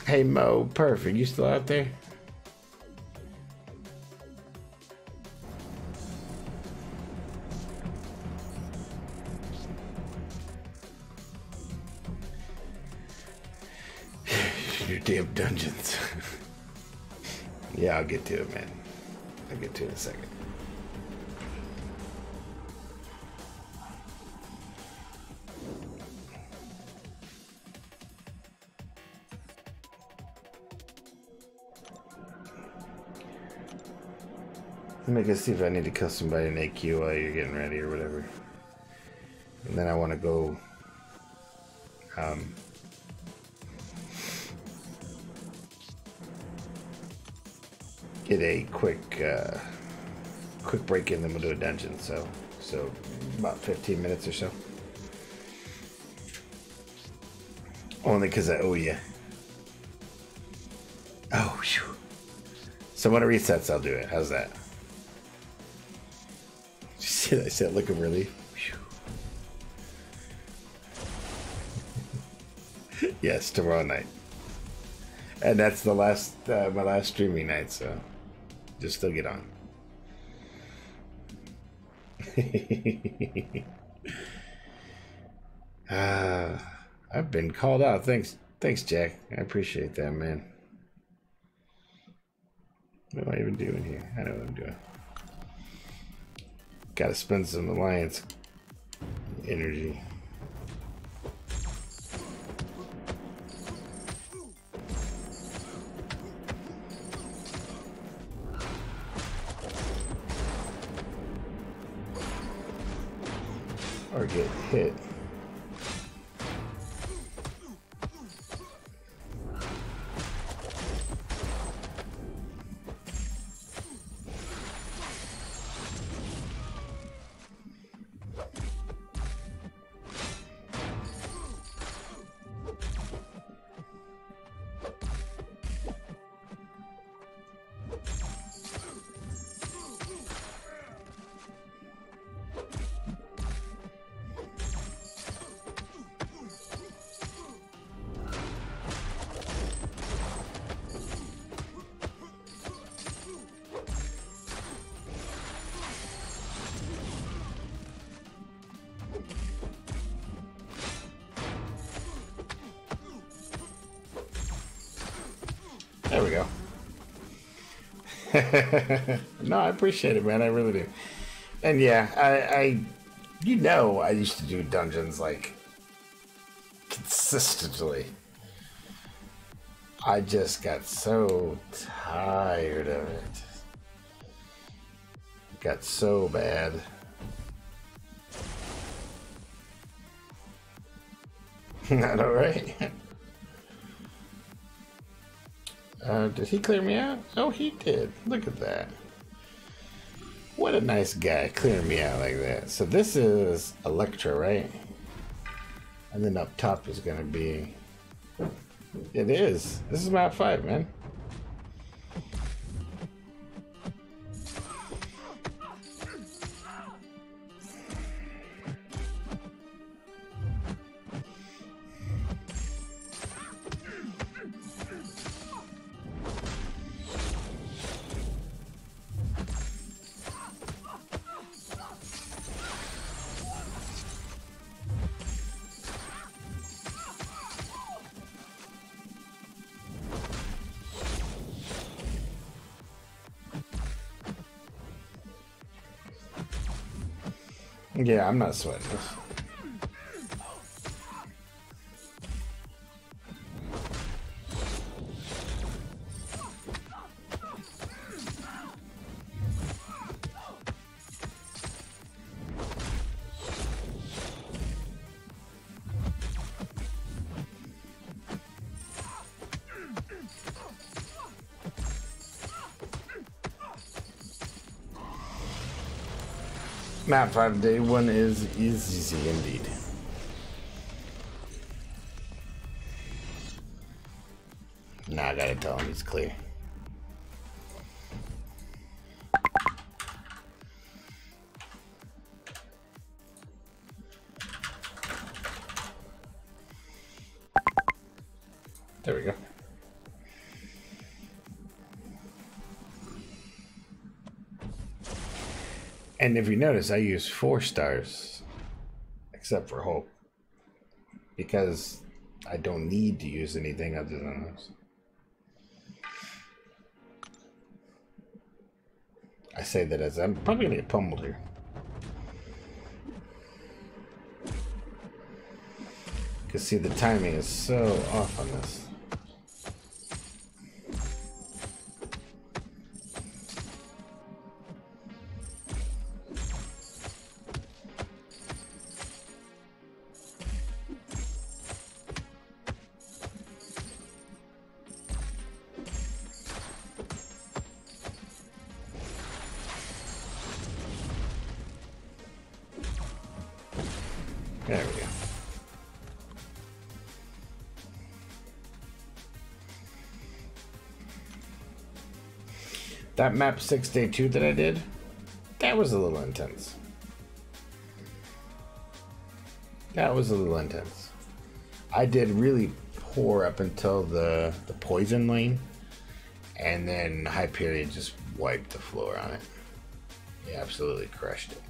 hey Mo, perfect. You still out there? Your damn dungeons. Yeah, I'll get to it, man. I'll get to it in a second. Let me go see if I need to kill somebody in AQ while you're getting ready or whatever. And then I want to go get a quick break in, then we'll do a dungeon. So about 15 minutes or so. Only because I owe you. Oh, shoot. So when it resets, I'll do it. How's that? Did you see that? I said, look of relief. Yes, tomorrow night. And that's the last, my last streaming night, so just still get on. I've been called out. Thanks, Jack. I appreciate that, man. What am I even doing here? I know what I'm doing. Gotta spend some Alliance energy. Or get hit. There we go. No, I appreciate it, man. I really do. And yeah, I I used to do dungeons like consistently. I just got so tired of it. It got so bad. I know, right? Did he clear me out? Oh, he did. Look at that. What a nice guy, clearing me out like that. So this is Electra, right? And then up top is going to be... It is. This is map 5, man. Yeah, I'm not sweating this. Map 5, day 1 is easy indeed. Nah, I gotta tell him he's clear. There we go. And if you notice, I use 4 stars, except for hope, because I don't need to use anything other than those. I say that as I'm probably gonna get pummeled here. Because see, the timing is so off on this. There we go. That map 6 day 2 that I did, that was a little intense. That was a little intense. I did really poor up until the poison lane, and then Hyperion just wiped the floor on it. He absolutely crushed it.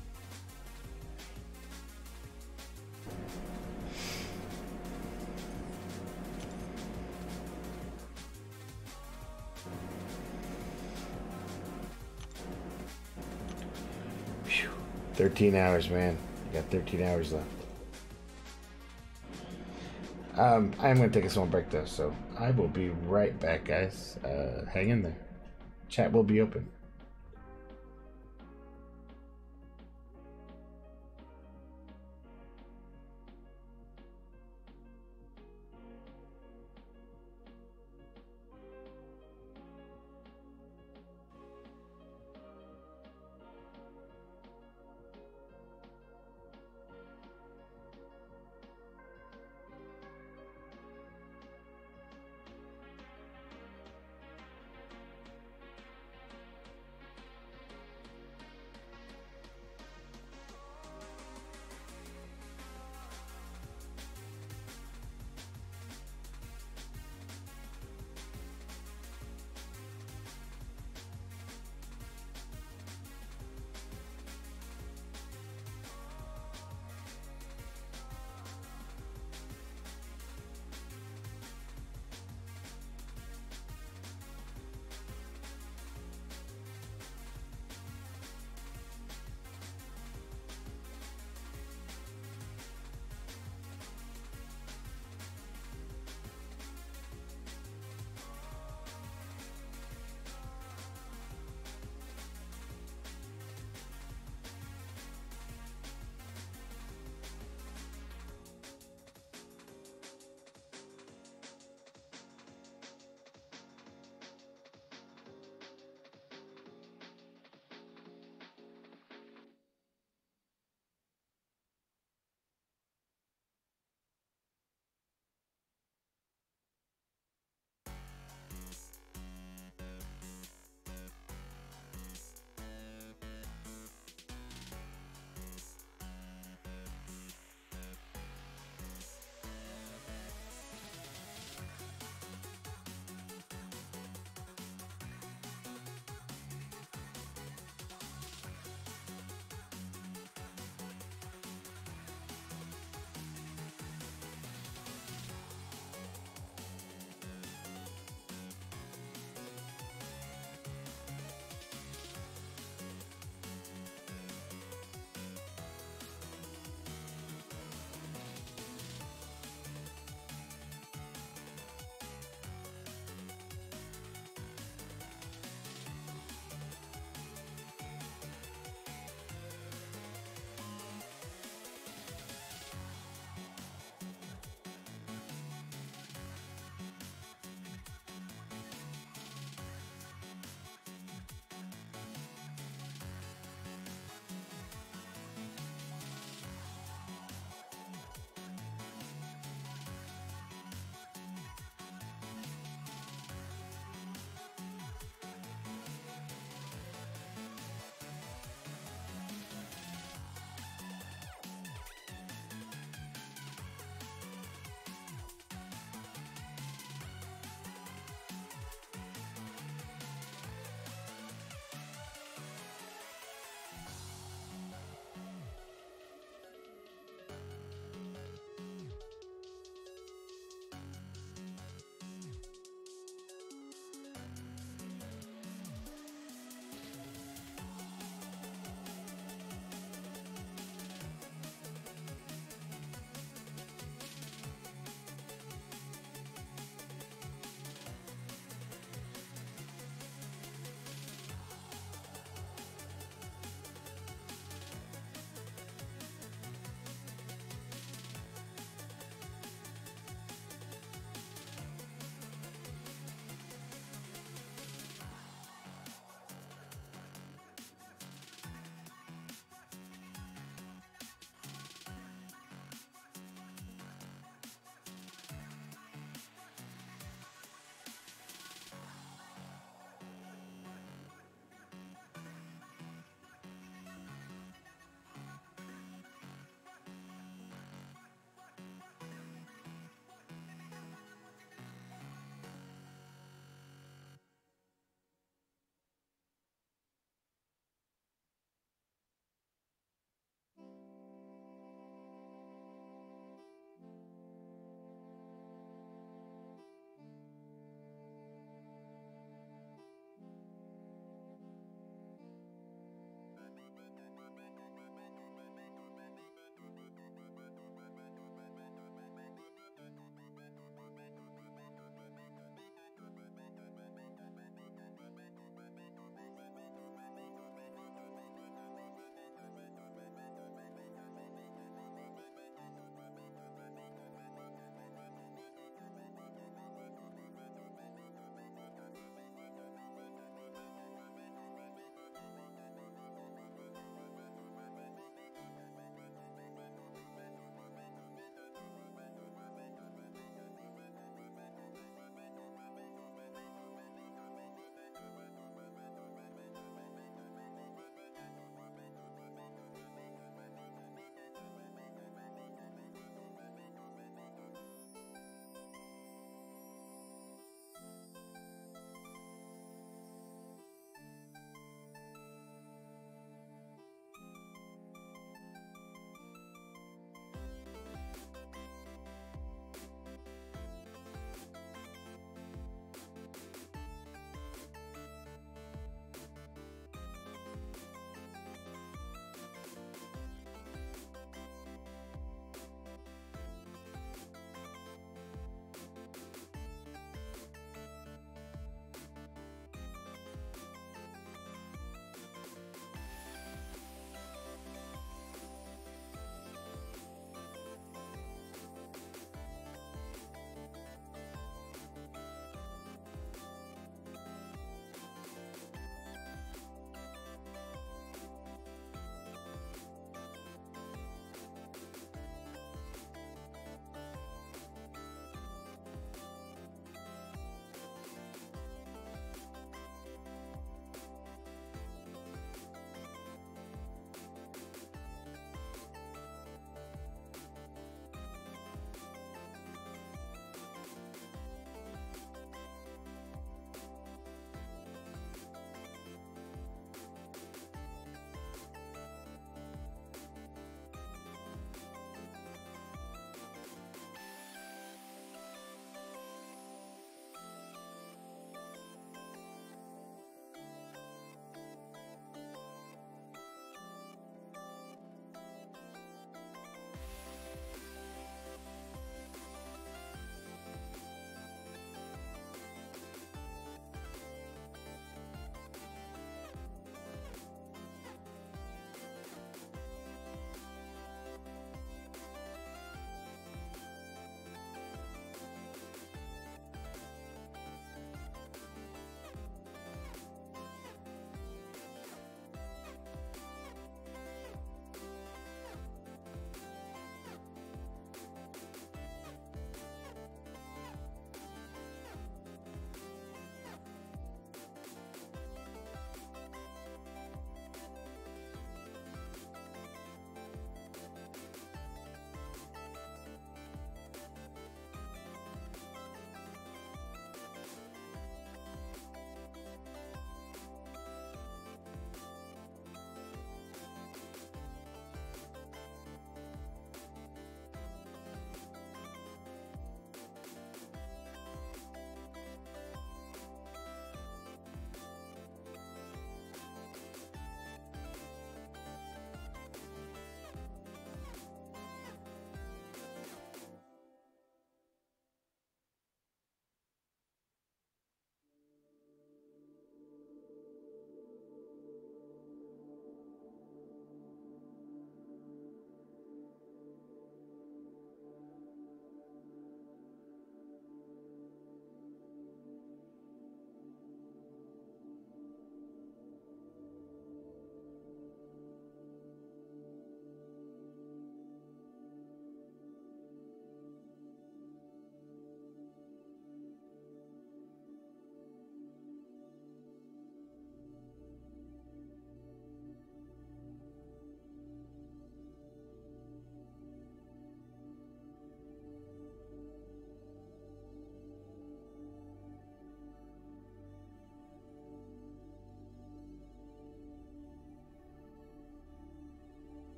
Phew. 13 hours, man. You got 13 hours left. I'm going to take a small break, though, so I will be right back, guys. Hang in there. Chat will be open.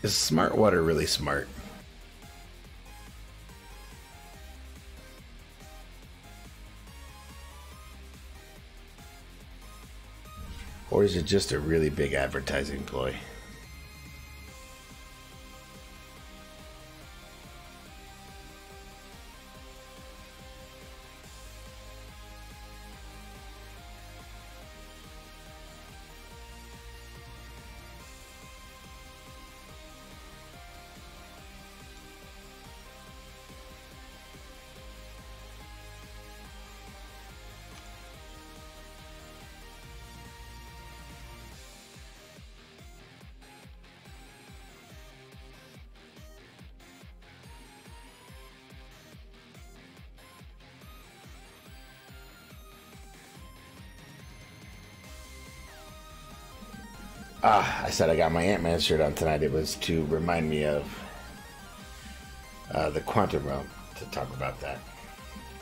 Is smart water really smart? Or is it just a really big advertising ploy? I said I got my Ant-Man shirt on tonight. It was to remind me of the Quantum Realm, to talk about that.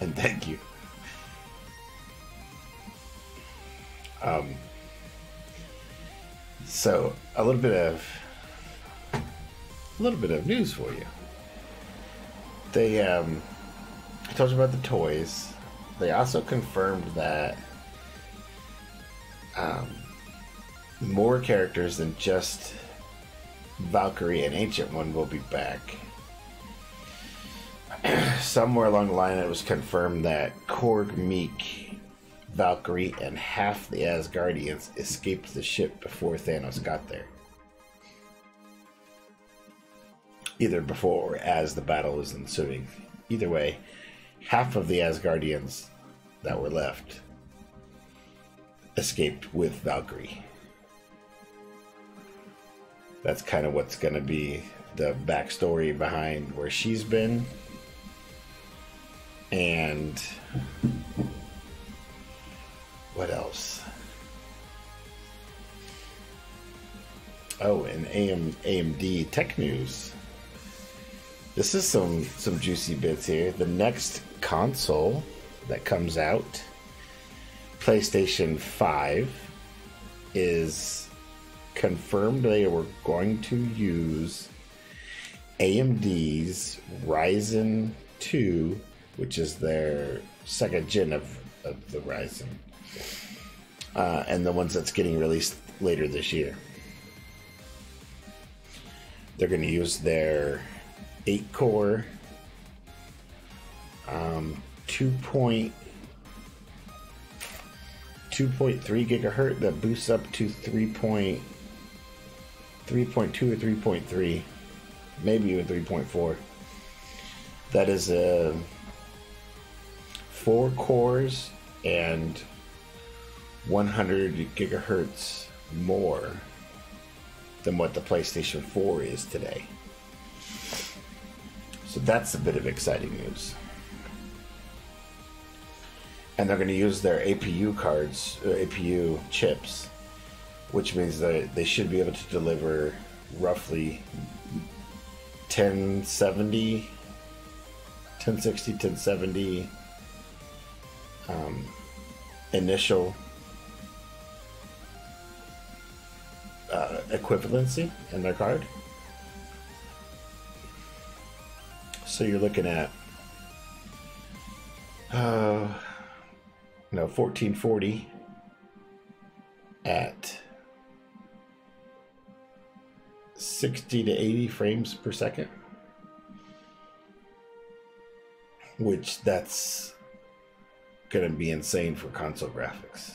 And thank you. So a little bit of news for you. They I told you about the toys. They also confirmed that more characters than just Valkyrie and Ancient One will be back. Somewhere along the line, it was confirmed that Korg, Meek, Valkyrie, and half the Asgardians escaped the ship before Thanos got there. Either before or as the battle was ensuing. Either way, half of the Asgardians that were left escaped with Valkyrie. That's kind of what's going to be the backstory behind where she's been. And what else? Oh, and AMD tech news. This is some juicy bits here. The next console that comes out, PlayStation 5, is confirmed they were going to use AMD's Ryzen 2, which is their second gen of the Ryzen, and the ones that's getting released later this year. They're going to use their 8-core 2.3 gigahertz that boosts up to 3.2 or 3.3, maybe even 3.4. That is 4 cores and 100 gigahertz more than what the PlayStation 4 is today. So that's a bit of exciting news. And they're going to use their APU cards, APU chips, which means that they should be able to deliver roughly 1060, 1070 initial equivalency in their card. So you're looking at 1440 at 60 to 80 frames per second, which that's gonna be insane for console graphics.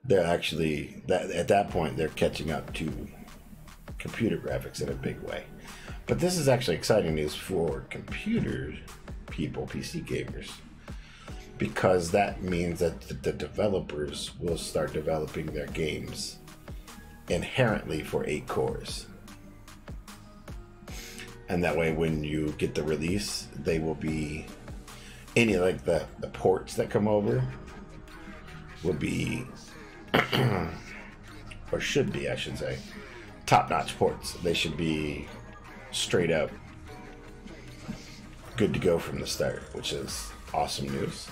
They're actually at that point they're catching up to computer graphics in a big way. But this is actually exciting news for computer people, PC gamers, because that means that the developers will start developing their games inherently for 8 cores. And that way when you get the release, they will be any like the ports that come over will be or should be, I should say, top-notch ports. They should be straight up good to go from the start, which is awesome news.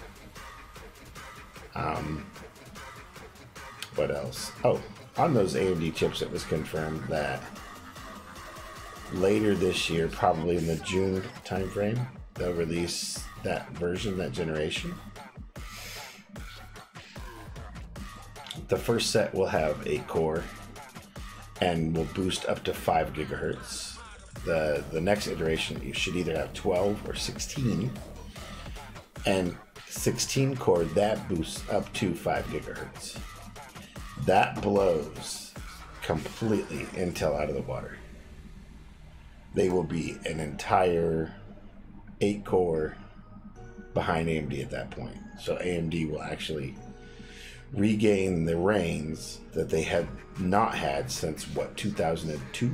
What else? Oh, on those AMD chips, it was confirmed that later this year, probably in the June timeframe, they'll release that version, that generation. The first set will have 8 core and will boost up to 5 gigahertz. The next iteration, you should either have 12 or 16. And 16 core, that boosts up to 5 gigahertz. That blows completely Intel out of the water. They will be an entire 8 core behind AMD at that point. So AMD will actually regain the reins that they had not had since, what, 2002?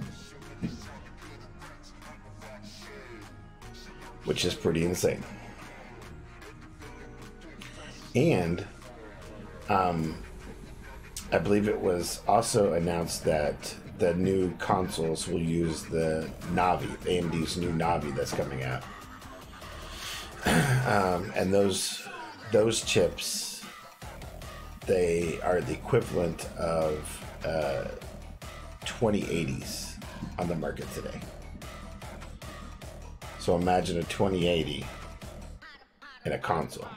Which is pretty insane. And I believe it was also announced that the new consoles will use the Navi, AMD's new Navi that's coming out. And those chips, they are the equivalent of 2080s on the market today. So imagine a 2080 in a console.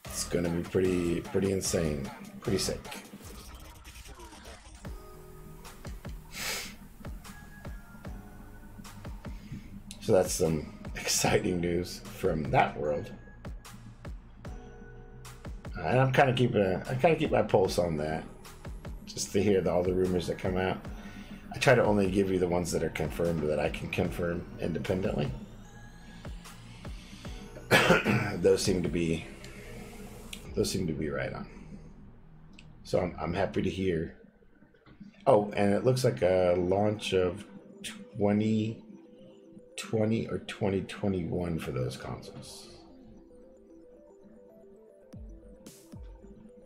It's going to be pretty insane, pretty sick. So that's some exciting news from that world. And I'm kind of keep my pulse on that, just to hear all the rumors that come out. I try to only give you the ones that are confirmed, that I can confirm independently. Those seem to be right on. So I'm happy to hear. Oh, and it looks like a launch of 2020 or 2021 for those consoles.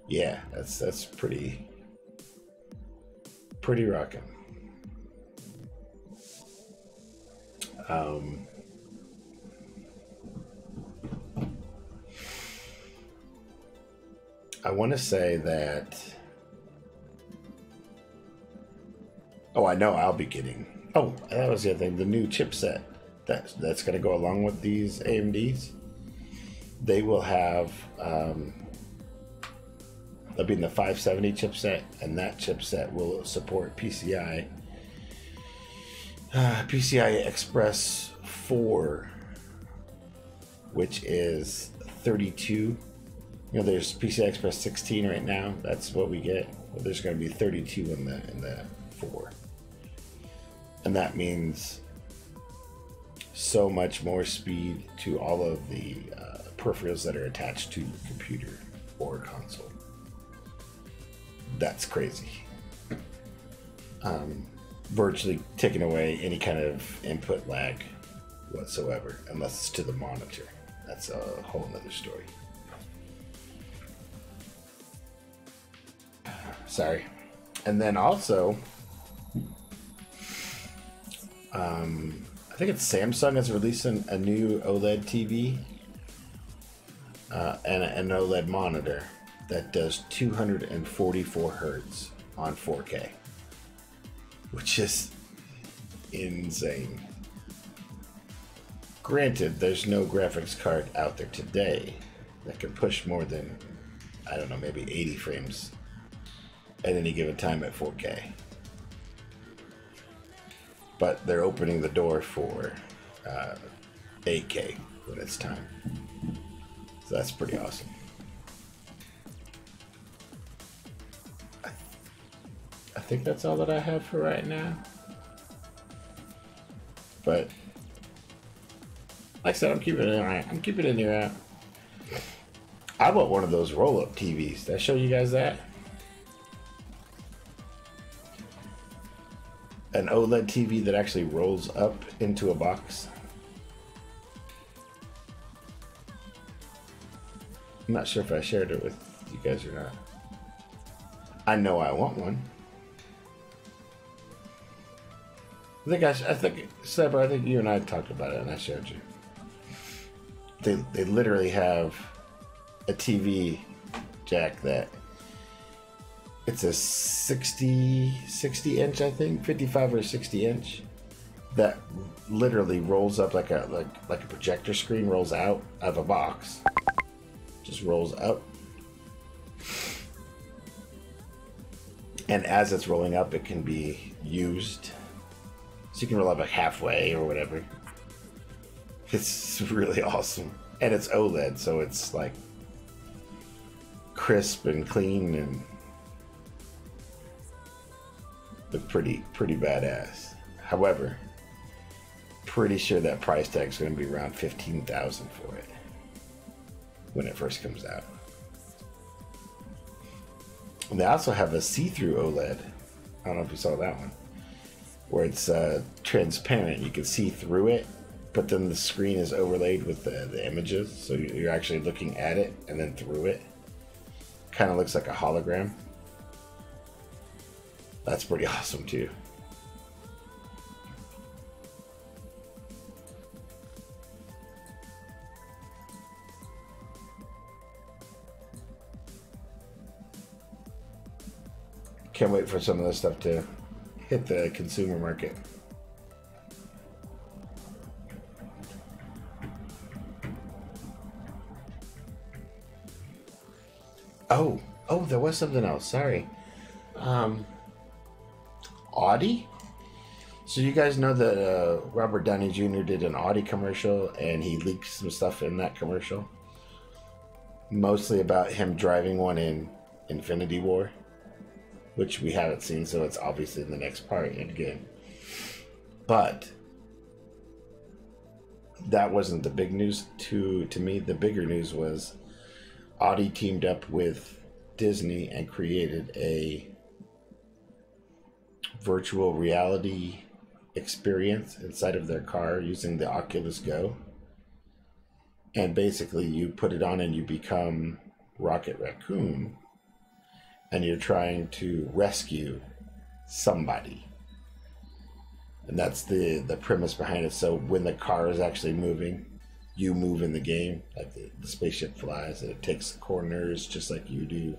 Yeah, that's pretty rocking. I want to say that. Oh, I know I'll be getting. Oh, that was the other thing. The new chipset that's going to go along with these AMDs. They will have. They'll be in the 570 chipset, and that chipset will support PCI Express 4, which is 32. You know, there's PCI Express 16 right now. That's what we get. Well, there's going to be 32 in the 4, and that means so much more speed to all of the peripherals that are attached to your computer or console. That's crazy. Virtually taking away any kind of input lag whatsoever, unless it's to the monitor. That's a whole nother story. Sorry. And then also, I think it's Samsung is releasing a new OLED TV and an OLED monitor that does 244 hertz on 4K, which is insane. Granted, there's no graphics card out there today that can push more than, I don't know, maybe 80 frames at any given time at 4K. But they're opening the door for 8K when it's time. So that's pretty awesome. I think that's all that I have for right now. But like I said, I'm keeping an eye. I'm keeping an ear out. I bought one of those roll-up TVs. Did I show you guys that? An OLED TV that actually rolls up into a box. I'm not sure if I shared it with you guys or not. I know I want one. I think, Seba, I think you and I talked about it and I showed you. They literally have a TV jack that it's a 60 inch, I think, 55 or 60 inch. that literally rolls up like a projector screen rolls out of a box. Just rolls up. And as it's rolling up, it can be used. So you can roll up like halfway or whatever. It's really awesome. And it's OLED, so it's like crisp and clean and look pretty badass. However, pretty sure that price tag is going to be around $15,000 for it when it first comes out. And they also have a see-through OLED. I don't know if you saw that one, where it's transparent. You can see through it, but then the screen is overlaid with the images, so you're actually looking at it and then through it. Kind of looks like a hologram. That's pretty awesome too. Can't wait for some of this stuff to hit the consumer market. Oh, there was something else. Sorry. Audi? So you guys know that Robert Downey Jr. did an Audi commercial and he leaked some stuff in that commercial. Mostly about him driving one in Infinity War, which we haven't seen, so it's obviously in the next part in the game. But that wasn't the big news to me. The bigger news was Audi teamed up with Disney and created a virtual reality experience inside of their car using the Oculus Go. And basically you put it on and you become Rocket Raccoon and you're trying to rescue somebody. And that's the premise behind it. So when the car is actually moving, you move in the game. Like the spaceship flies and it takes corners just like you do.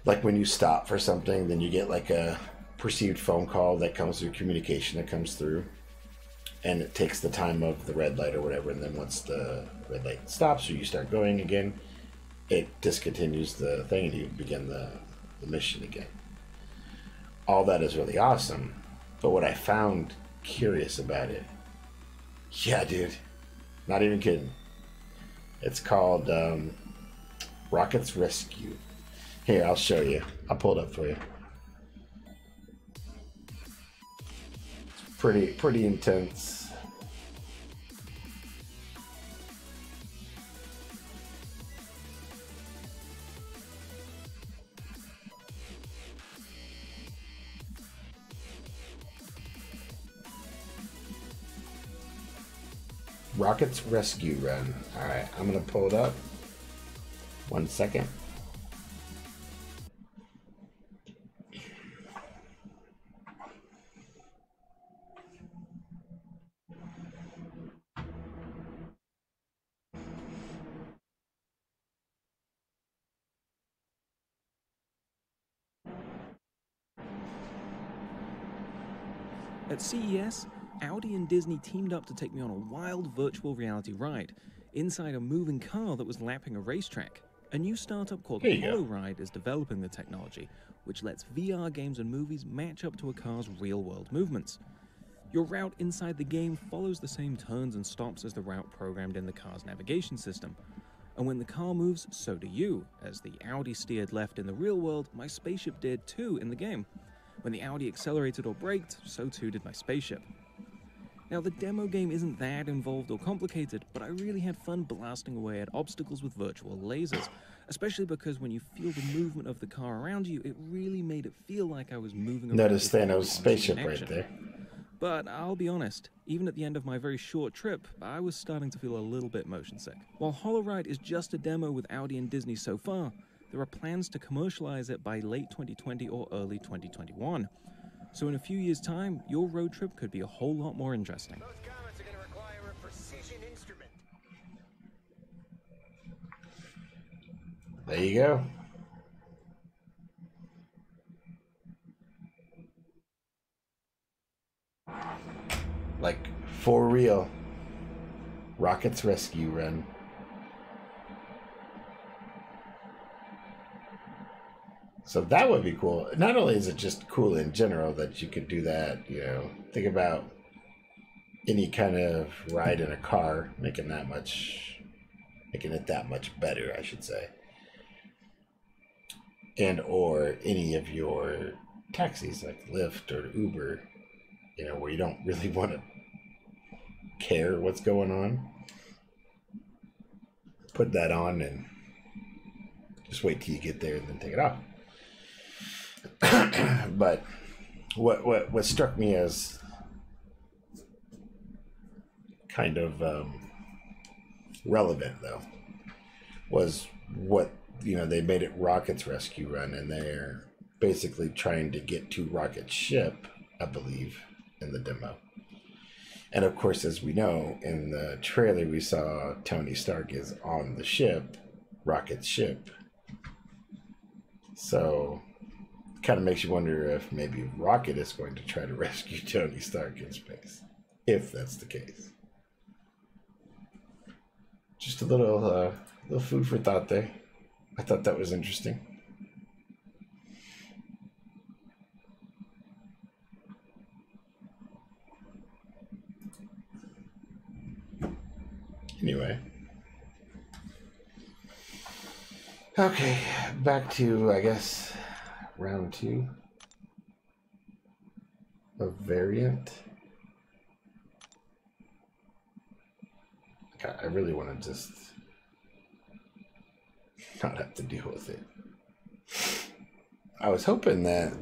Like when you stop for something, then you get like a perceived phone call that comes through, communication that comes through. And it takes the time of the red light or whatever. And then once the red light stops or you start going again, it discontinues the thing and you begin the mission again. All that is really awesome. But what I found curious about it, yeah, dude, not even kidding. It's called Rocket's Rescue. Here, I'll show you. I'll pull it up for you. It's pretty intense. Rocket's Rescue Run. Alright, I'm gonna pull it up. 1 second. At CES, Audi and Disney teamed up to take me on a wild virtual reality ride inside a moving car that was lapping a racetrack. A new startup called HoloRide is developing the technology, which lets VR games and movies match up to a car's real-world movements. Your route inside the game follows the same turns and stops as the route programmed in the car's navigation system. And when the car moves, so do you. As the Audi steered left in the real world, my spaceship did too in the game. When the Audi accelerated or braked, so too did my spaceship. Now, the demo game isn't that involved or complicated, but I really had fun blasting away at obstacles with virtual lasers, especially because when you feel the movement of the car around you, it really made it feel like I was moving around. Notice Thanos' spaceship right there. But I'll be honest, even at the end of my very short trip, I was starting to feel a little bit motion sick. While HoloRide is just a demo with Audi and Disney so far, there are plans to commercialize it by late 2020 or early 2021. So in a few years' time, your road trip could be a whole lot more interesting. Those comments are going to require a precision instrument. There you go. Like, for real. Rocket's rescue run. So that would be cool. Not only is it just cool in general that you could do that, you know, think about any kind of ride in a car, making it that much better, I should say. And or any of your taxis like Lyft or Uber, you know, where you don't really want to care what's going on. Put that on and just wait till you get there and then take it off. But what struck me as kind of relevant though was what, you know, they made it Rocket's rescue run, and they're basically trying to get to Rocket's ship, I believe, in the demo. And of course, as we know, in the trailer we saw Tony Stark is on the ship, Rocket's ship. So it kind of makes you wonder if maybe Rocket is going to try to rescue Tony Stark in space, if that's the case. Just a little food for thought there. I thought that was interesting. Anyway. Okay, back to, I guess, round 2 of Variant. God, I really want to just not have to deal with it. I was hoping that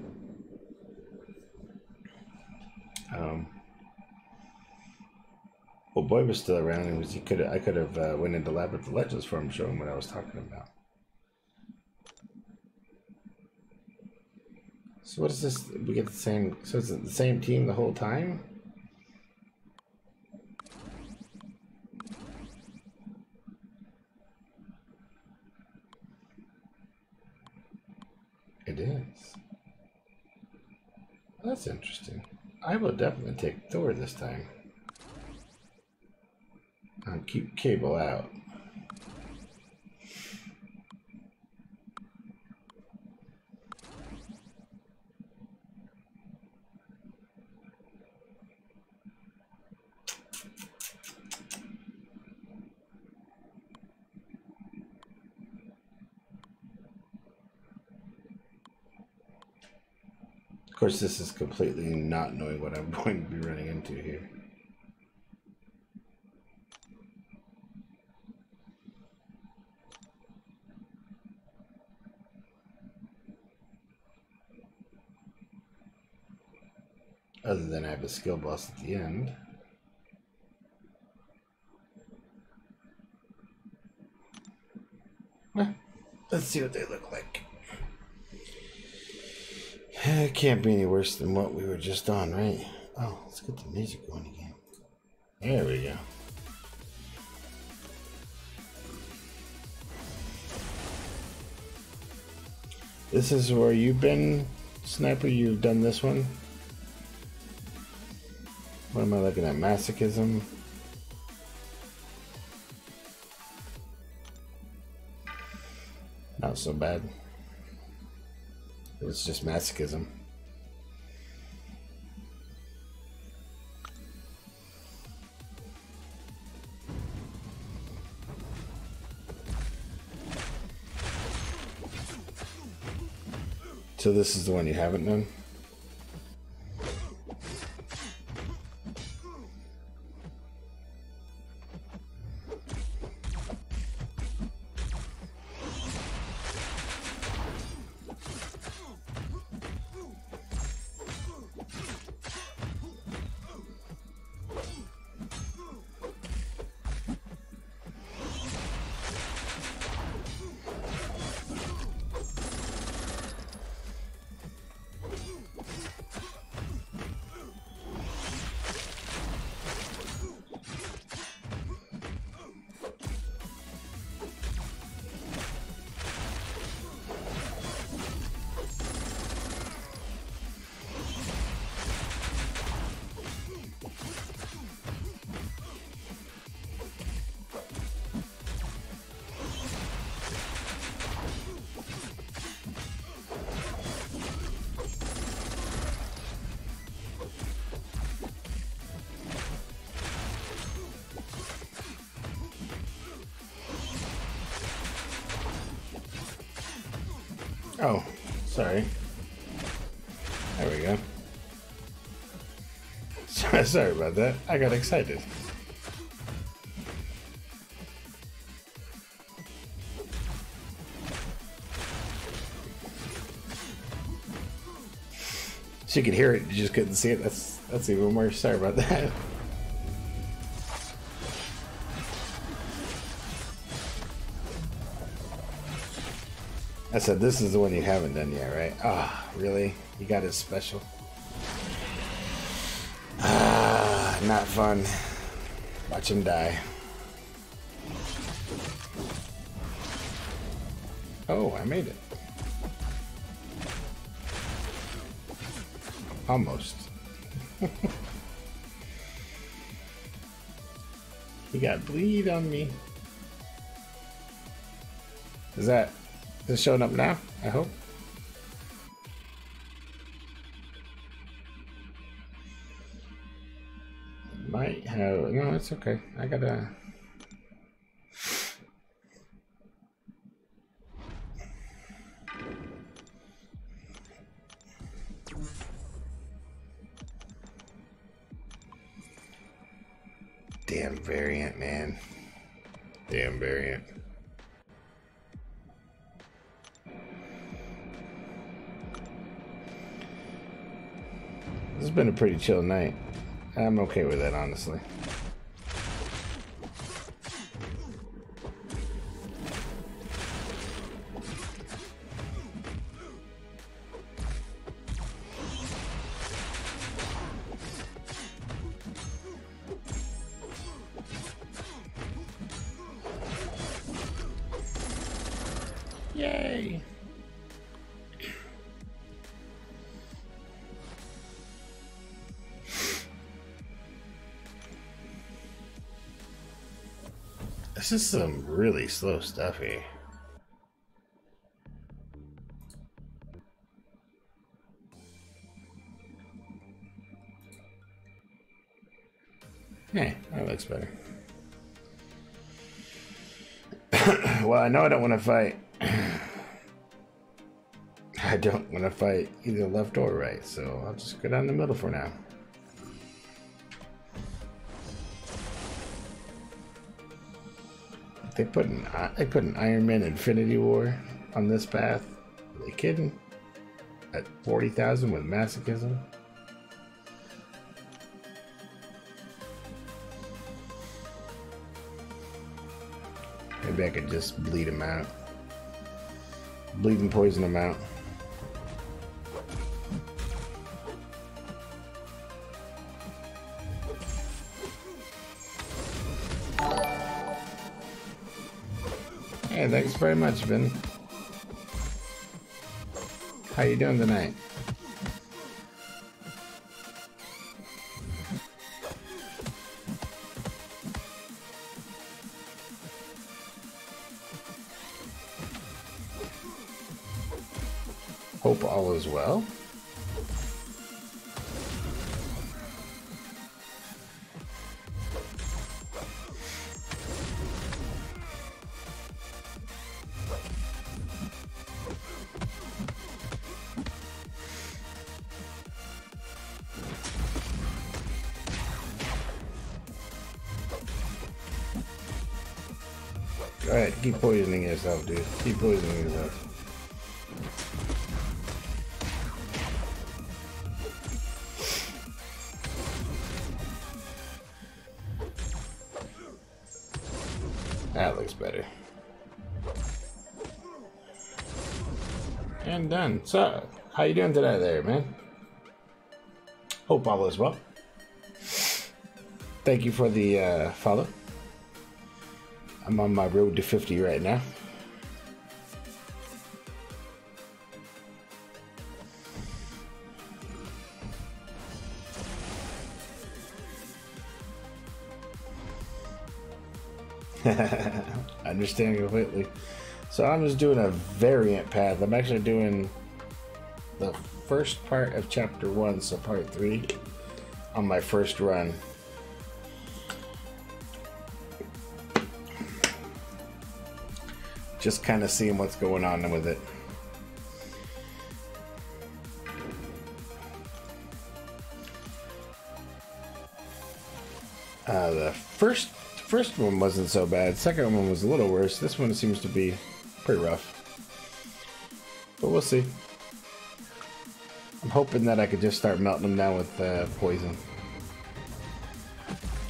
well, Boy was still around, and I could have went into Labyrinth of Legends for him, showing what I was talking about. So what is this? We get the same. So is it the same team the whole time? It is. That's interesting. I will definitely take Thor this time. I'll keep Cable out. Of course, this is completely not knowing what I'm going to be running into here. Other than I have a skill boss at the end. Well, let's see what they look like. It can't be any worse than what we were just on, right? Oh, let's get the music going again. There we go. This is where you've been, Sniper? You've done this one? What am I looking at? Masochism? Not so bad. It was just masochism. So this is the one you haven't done? Oh, sorry. There we go. Sorry about that. I got excited. So you could hear it, you just couldn't see it. That's even worse. Sorry about that. I said this is the one you haven't done yet, right? Ah, oh, really? You got it special? Ah, not fun. Watch him die. Oh, I made it. Almost. He got bleed on me. Is it showing up now? I hope. Might have. No, it's okay. I gotta. Damn variant, man. Damn variant. This has been a pretty chill night. I'm okay with that, honestly. Yay! This is some really slow stuff here. Hey, that looks better. Well, I know I don't want to fight. I don't want to fight either left or right, so I'll just go down the middle for now. They put an Iron Man Infinity War on this path. Are they kidding? At 40,000 with masochism? Maybe I could just bleed him out. Bleed and poison him out. Hey, thanks very much, Vin. How you doing tonight? Hope all is well. Go ahead, keep poisoning yourself, dude. Keep poisoning yourself. That looks better. And done. So, how you doing today there, man? Hope all is well. Thank you for the follow. I'm on my road to 50 right now. I understand completely. So I'm just doing a variant path. I'm actually doing the first part of chapter 1, so part 3, on my first run. Just kind of seeing what's going on with it. The first one wasn't so bad. Second one was a little worse. This one seems to be pretty rough. But we'll see. I'm hoping that I could just start melting them down with poison.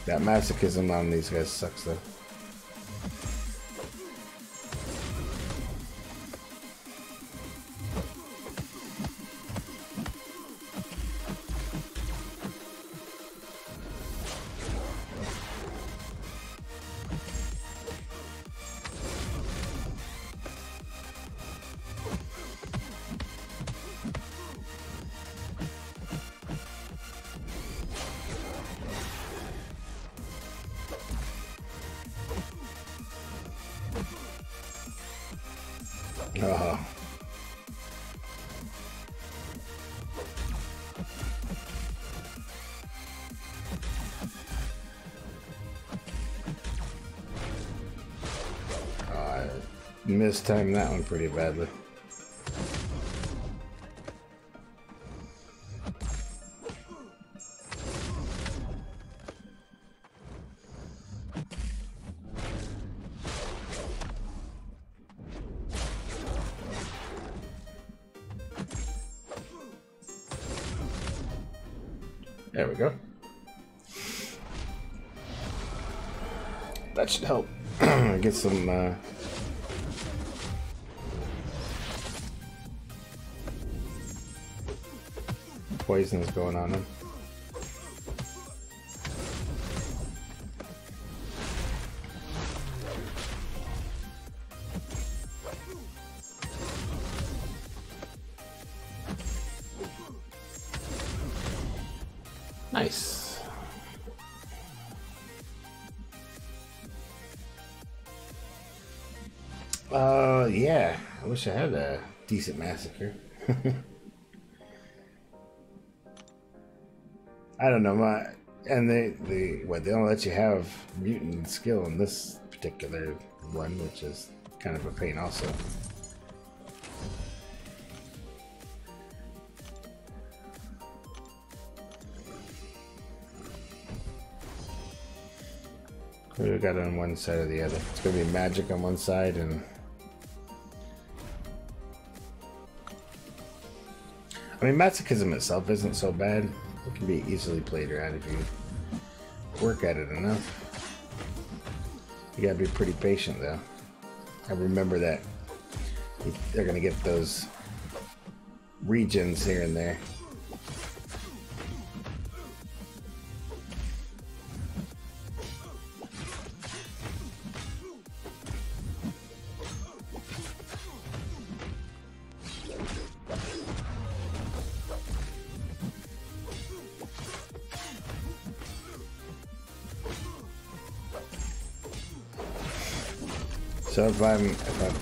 That masochism on these guys sucks though. Oh. I mistimed that one pretty badly. There we go. That should help get some poisons going on him. Nice. Yeah. I wish I had a decent massacre. I don't know, and they don't let you have mutant skill in this particular one, which is kind of a pain also. We got it on one side or the other. It's gonna be magic on one side, and I mean, masochism itself isn't so bad. It can be easily played around if you work at it enough. You gotta be pretty patient, though. I remember that they're gonna get those regions here and there. So if I'm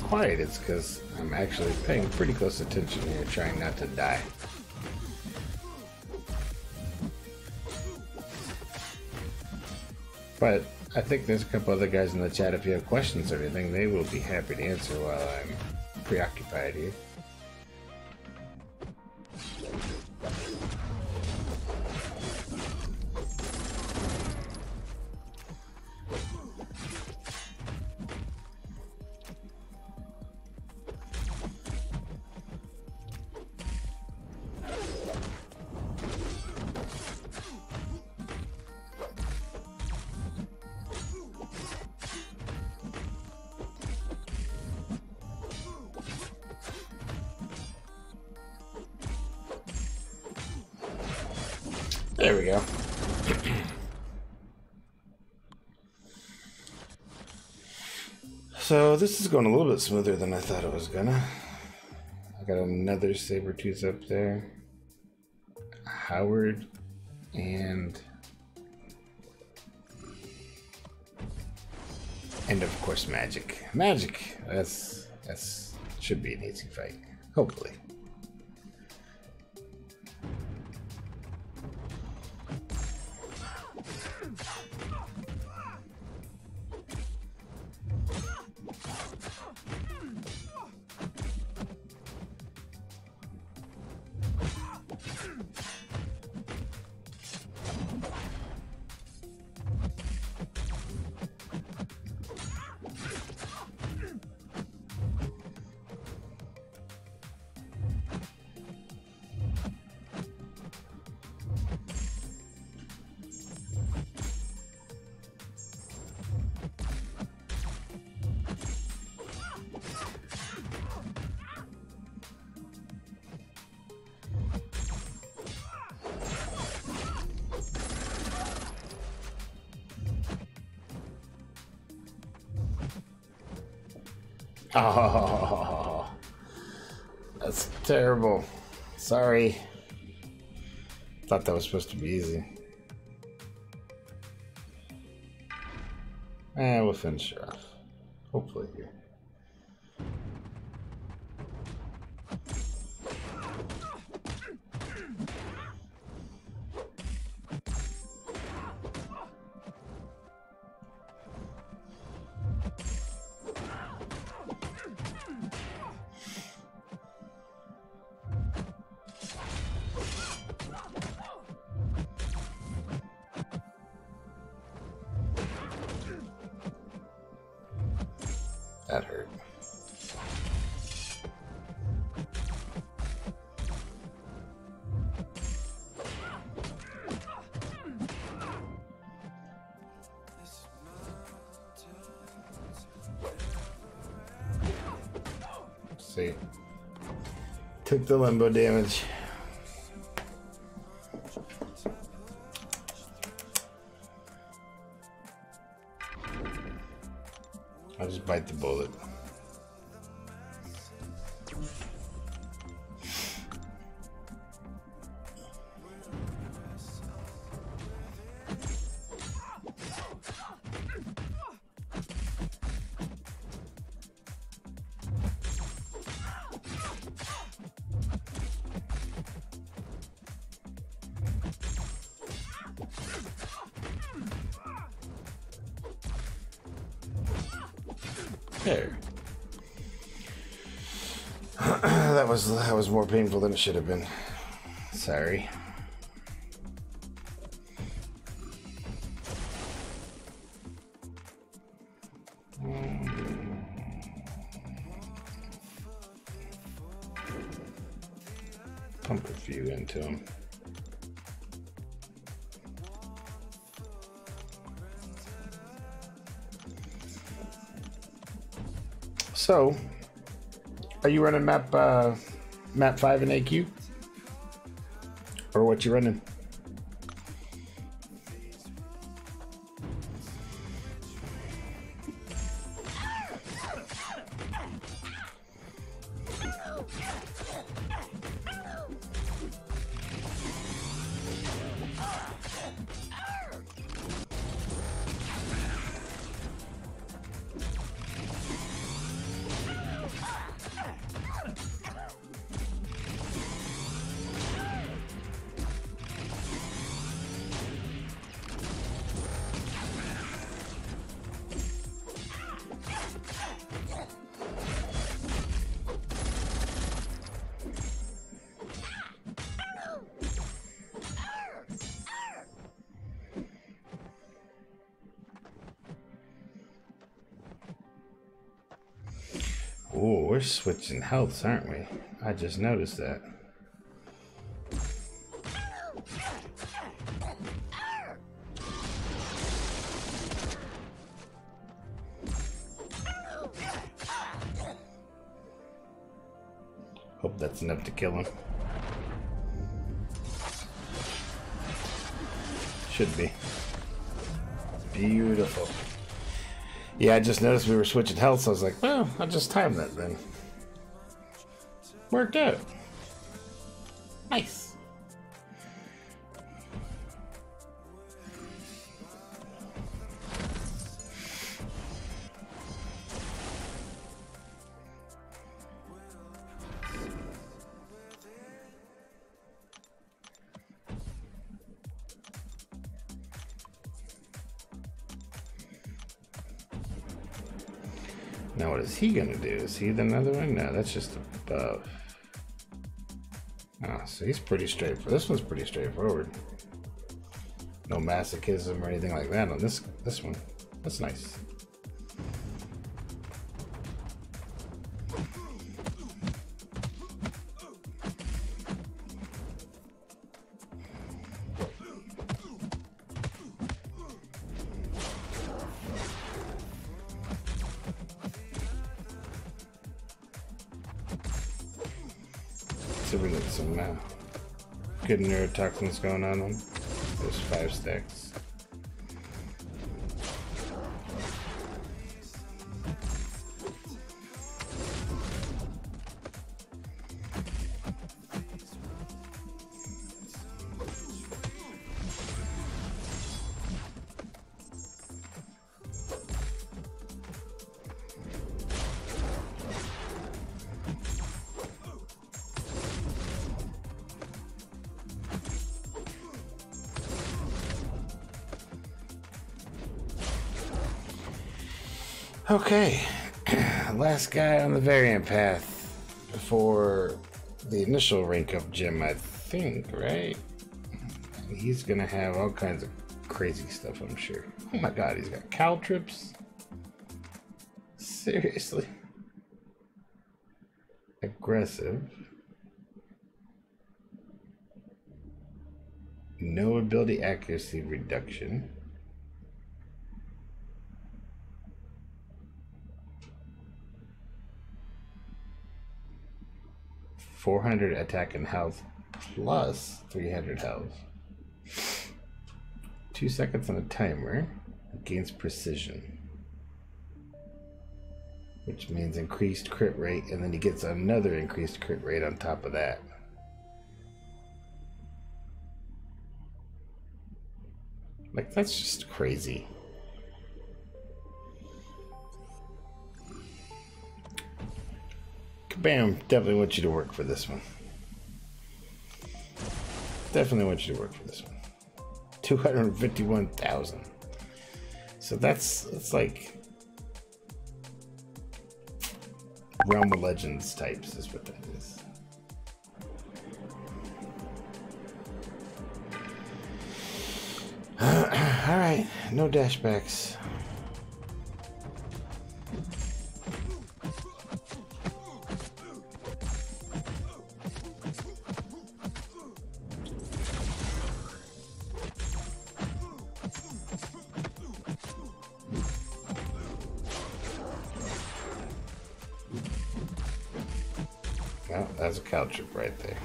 quiet, it's because I'm actually paying pretty close attention here, trying not to die. But I think there's a couple other guys in the chat. If you have questions or anything, they will be happy to answer while I'm preoccupied here. There we go. So this is going a little bit smoother than I thought it was gonna. I got another saber-tooth up there. Howard and of course magic. Magic. That's should be an easy fight. Hopefully. Oh, that's terrible. Sorry. Thought that was supposed to be easy. And we'll finish her off. Hopefully here. That hurt. See, took the limbo damage. I'll just bite the bullet. There. that was more painful than it should have been. Sorry. Pump a few into him. So, are you running map 5 in AQ? Or what you running? Oh, we're switching healths, aren't we? I just noticed that. Hope that's enough to kill him. Should be. Beautiful. Yeah, I just noticed we were switching health, so I was like, well, I'll just time that then. Worked out. Nice. Now what is he gonna do? Is he another one? No, that's just a buff. Oh, so he's pretty straightforward. This one's pretty straightforward. No masochism or anything like that on this one. That's nice. So we got some good neurotoxins going on them. There's 5 stacks. Okay, last guy on the variant path before the initial rank up gym, I think, right? And he's gonna have all kinds of crazy stuff, I'm sure. Oh my god, he's got caltrips. Seriously? Aggressive. No ability accuracy reduction. $400 attack and health plus 300 health. 2 seconds on a timer. Gains precision, which means increased crit rate, and then he gets another increased crit rate on top of that. Like, that's just crazy. Kabam! Definitely want you to work for this one. Definitely want you to work for this one. 251,000. So it's like Realm of Legends types is what that is. Alright, no dashbacks. Well, that's a cow trip right there.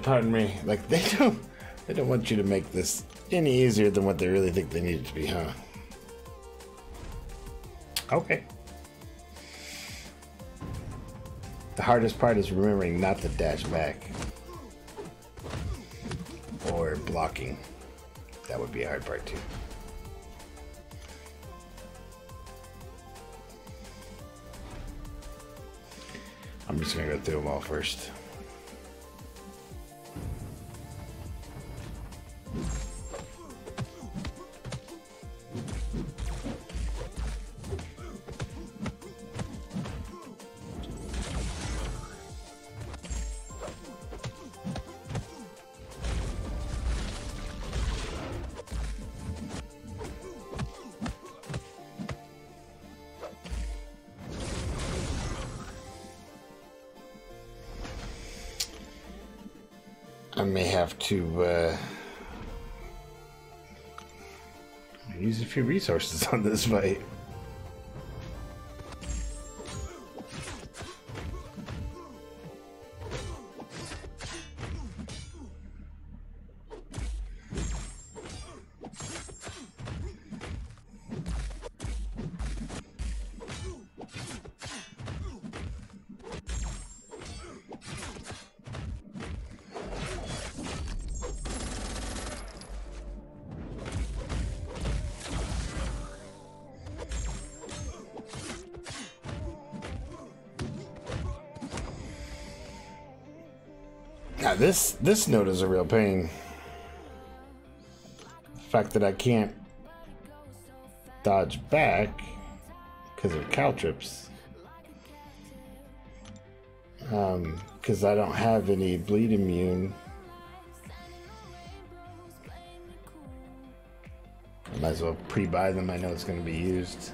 Pardon me. Like, they don't want you to make this any easier than what they really think they need it to be, huh? Okay. The hardest part is remembering not to dash back or blocking. That would be a hard part too. I'm just gonna go through them all first. I may have to use a few resources on this fight. Now this note is a real pain. The fact that I can't dodge back because of caltrips. Because I don't have any bleed immune. I might as well pre-buy them. I know it's going to be used.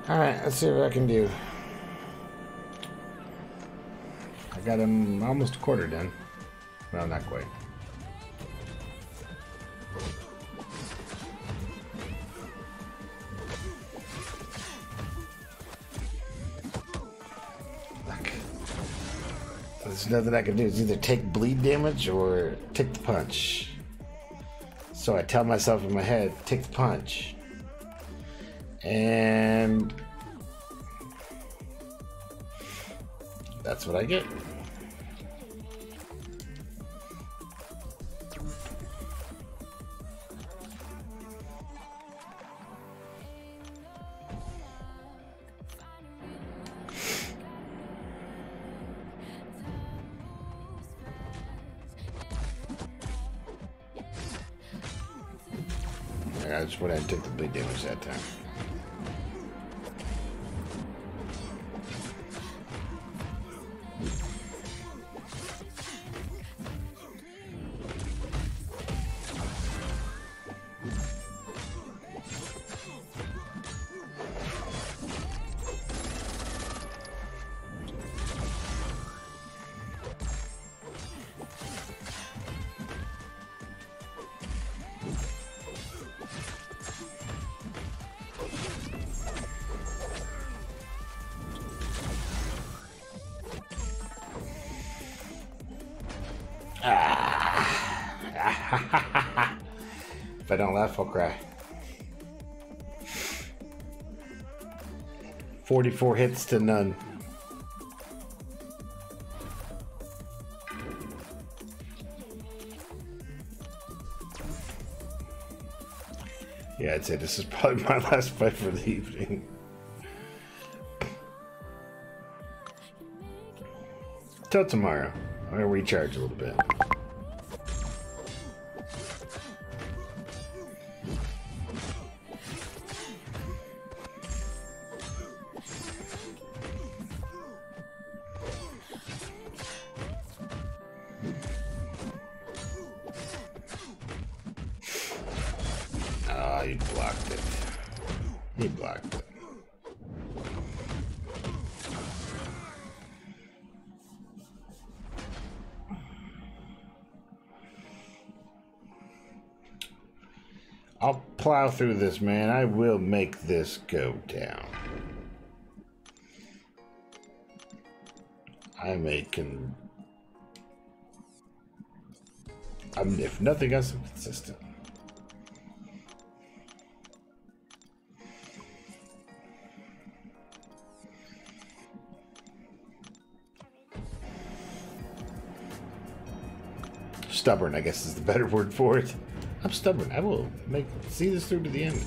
Alright, let's see what I can do. I got him almost a quarter done. Well, not quite. Look. There's nothing I can do. It's either take bleed damage or take the punch. So I tell myself in my head, take the punch. And that's what I get. I just went ahead and took the bleed damage that time. If I don't laugh, I'll cry. 44 hits to none. Yeah, I'd say this is probably my last fight for the evening. Till tomorrow. I'm gonna recharge a little bit. Ah, he blocked it. He blocked it. I'll plow through this, man. I will make this go down. If nothing else, I'm consistent. Stubborn, I guess, is the better word for it. I'm stubborn. I will see this through to the end.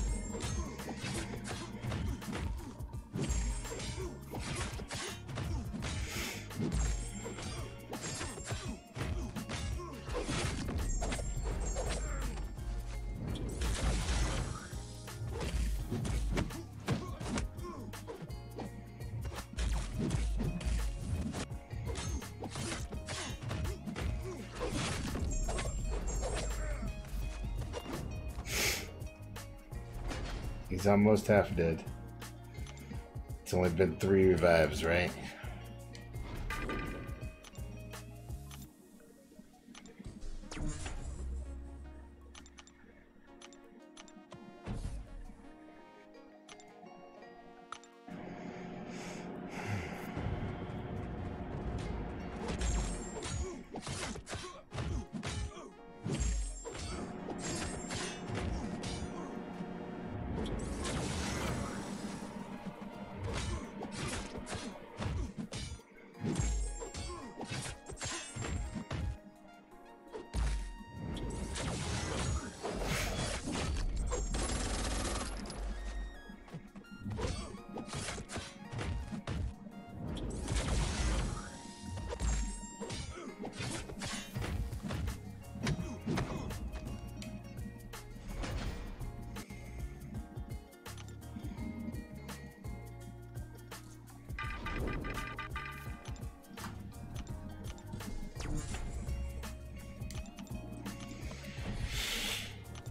He's almost half dead. It's only been 3 revives, right?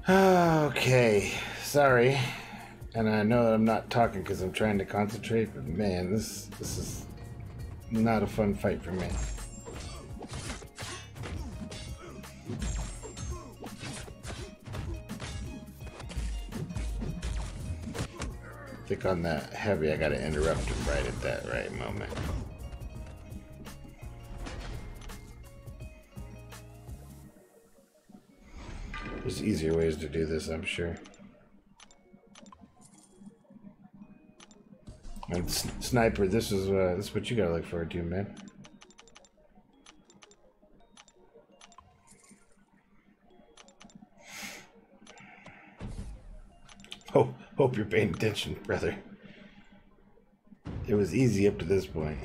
Okay, sorry. And I know that I'm not talking because I'm trying to concentrate, but man, this is not a fun fight for me. I think on that heavy, I gotta interrupt him right at that right moment. There's easier ways to do this, I'm sure. And Sniper, this is what you gotta look forward to, man. Oh, hope you're paying attention, brother. It was easy up to this point.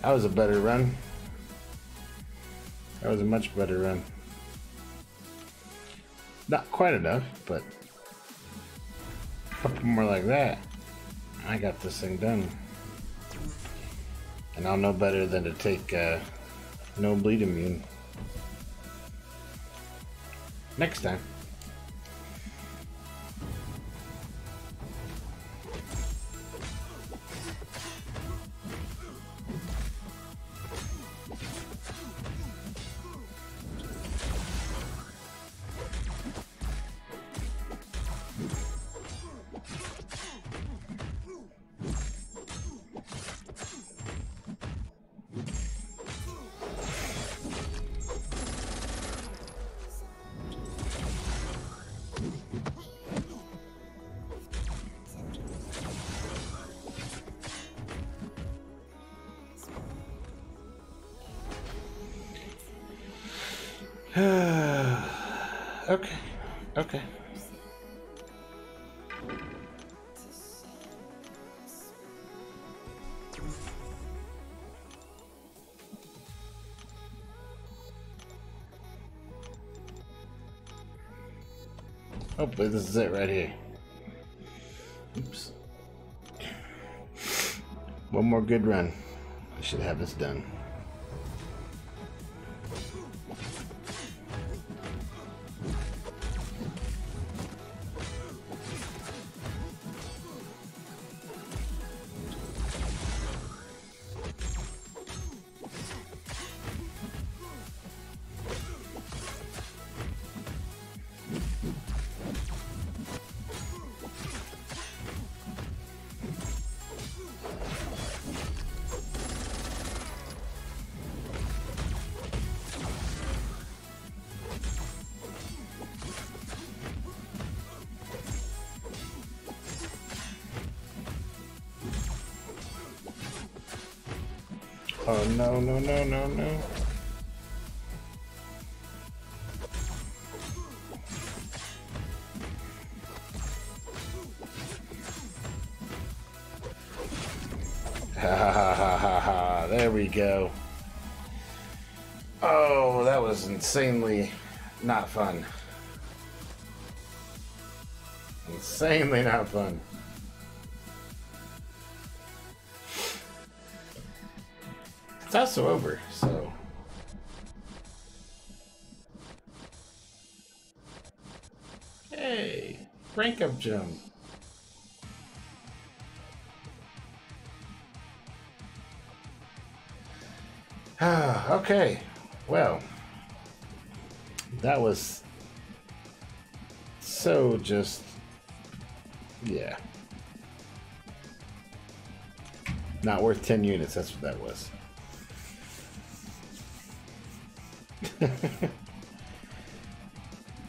That was a better run. That was a much better run. Not quite enough, but a couple more like that. I got this thing done. And I'll know better than to take no bleed immune next time. Okay. Okay. Hopefully this is it right here. Oops. One more good run. I should have this done. Oh no, no, no, no, no. Ha ha ha ha ha ha. There we go. Oh, that was insanely not fun. Insanely not fun. It's also over, so. Hey, rank up jump. Okay, well, that was so just, yeah. Not worth 10 units, that's what that was.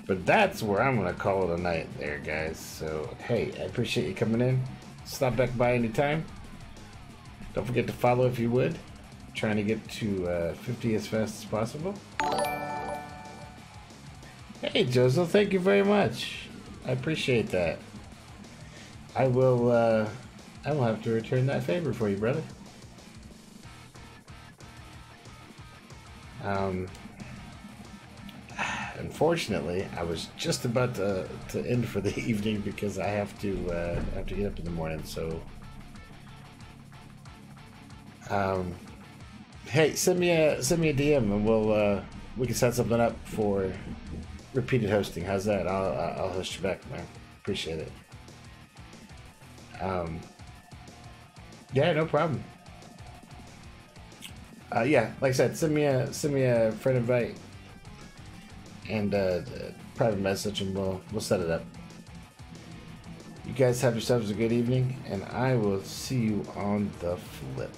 But that's where I'm gonna call it a night there, guys. So hey, I appreciate you coming in. Stop back by anytime. Don't forget to follow if you would. Trying to get to 50 as fast as possible. Hey Joseph, thank you very much. I appreciate that. I will have to return that favor for you, brother. Unfortunately, I was just about to end for the evening because I have to get up in the morning. So, hey, send me a DM and we can set something up for repeated hosting. How's that? I'll host you back, man. Appreciate it. Yeah, no problem. Yeah, like I said, send me a friend invite and private message, and we'll set it up. You guys have yourselves a good evening, and I will see you on the flip.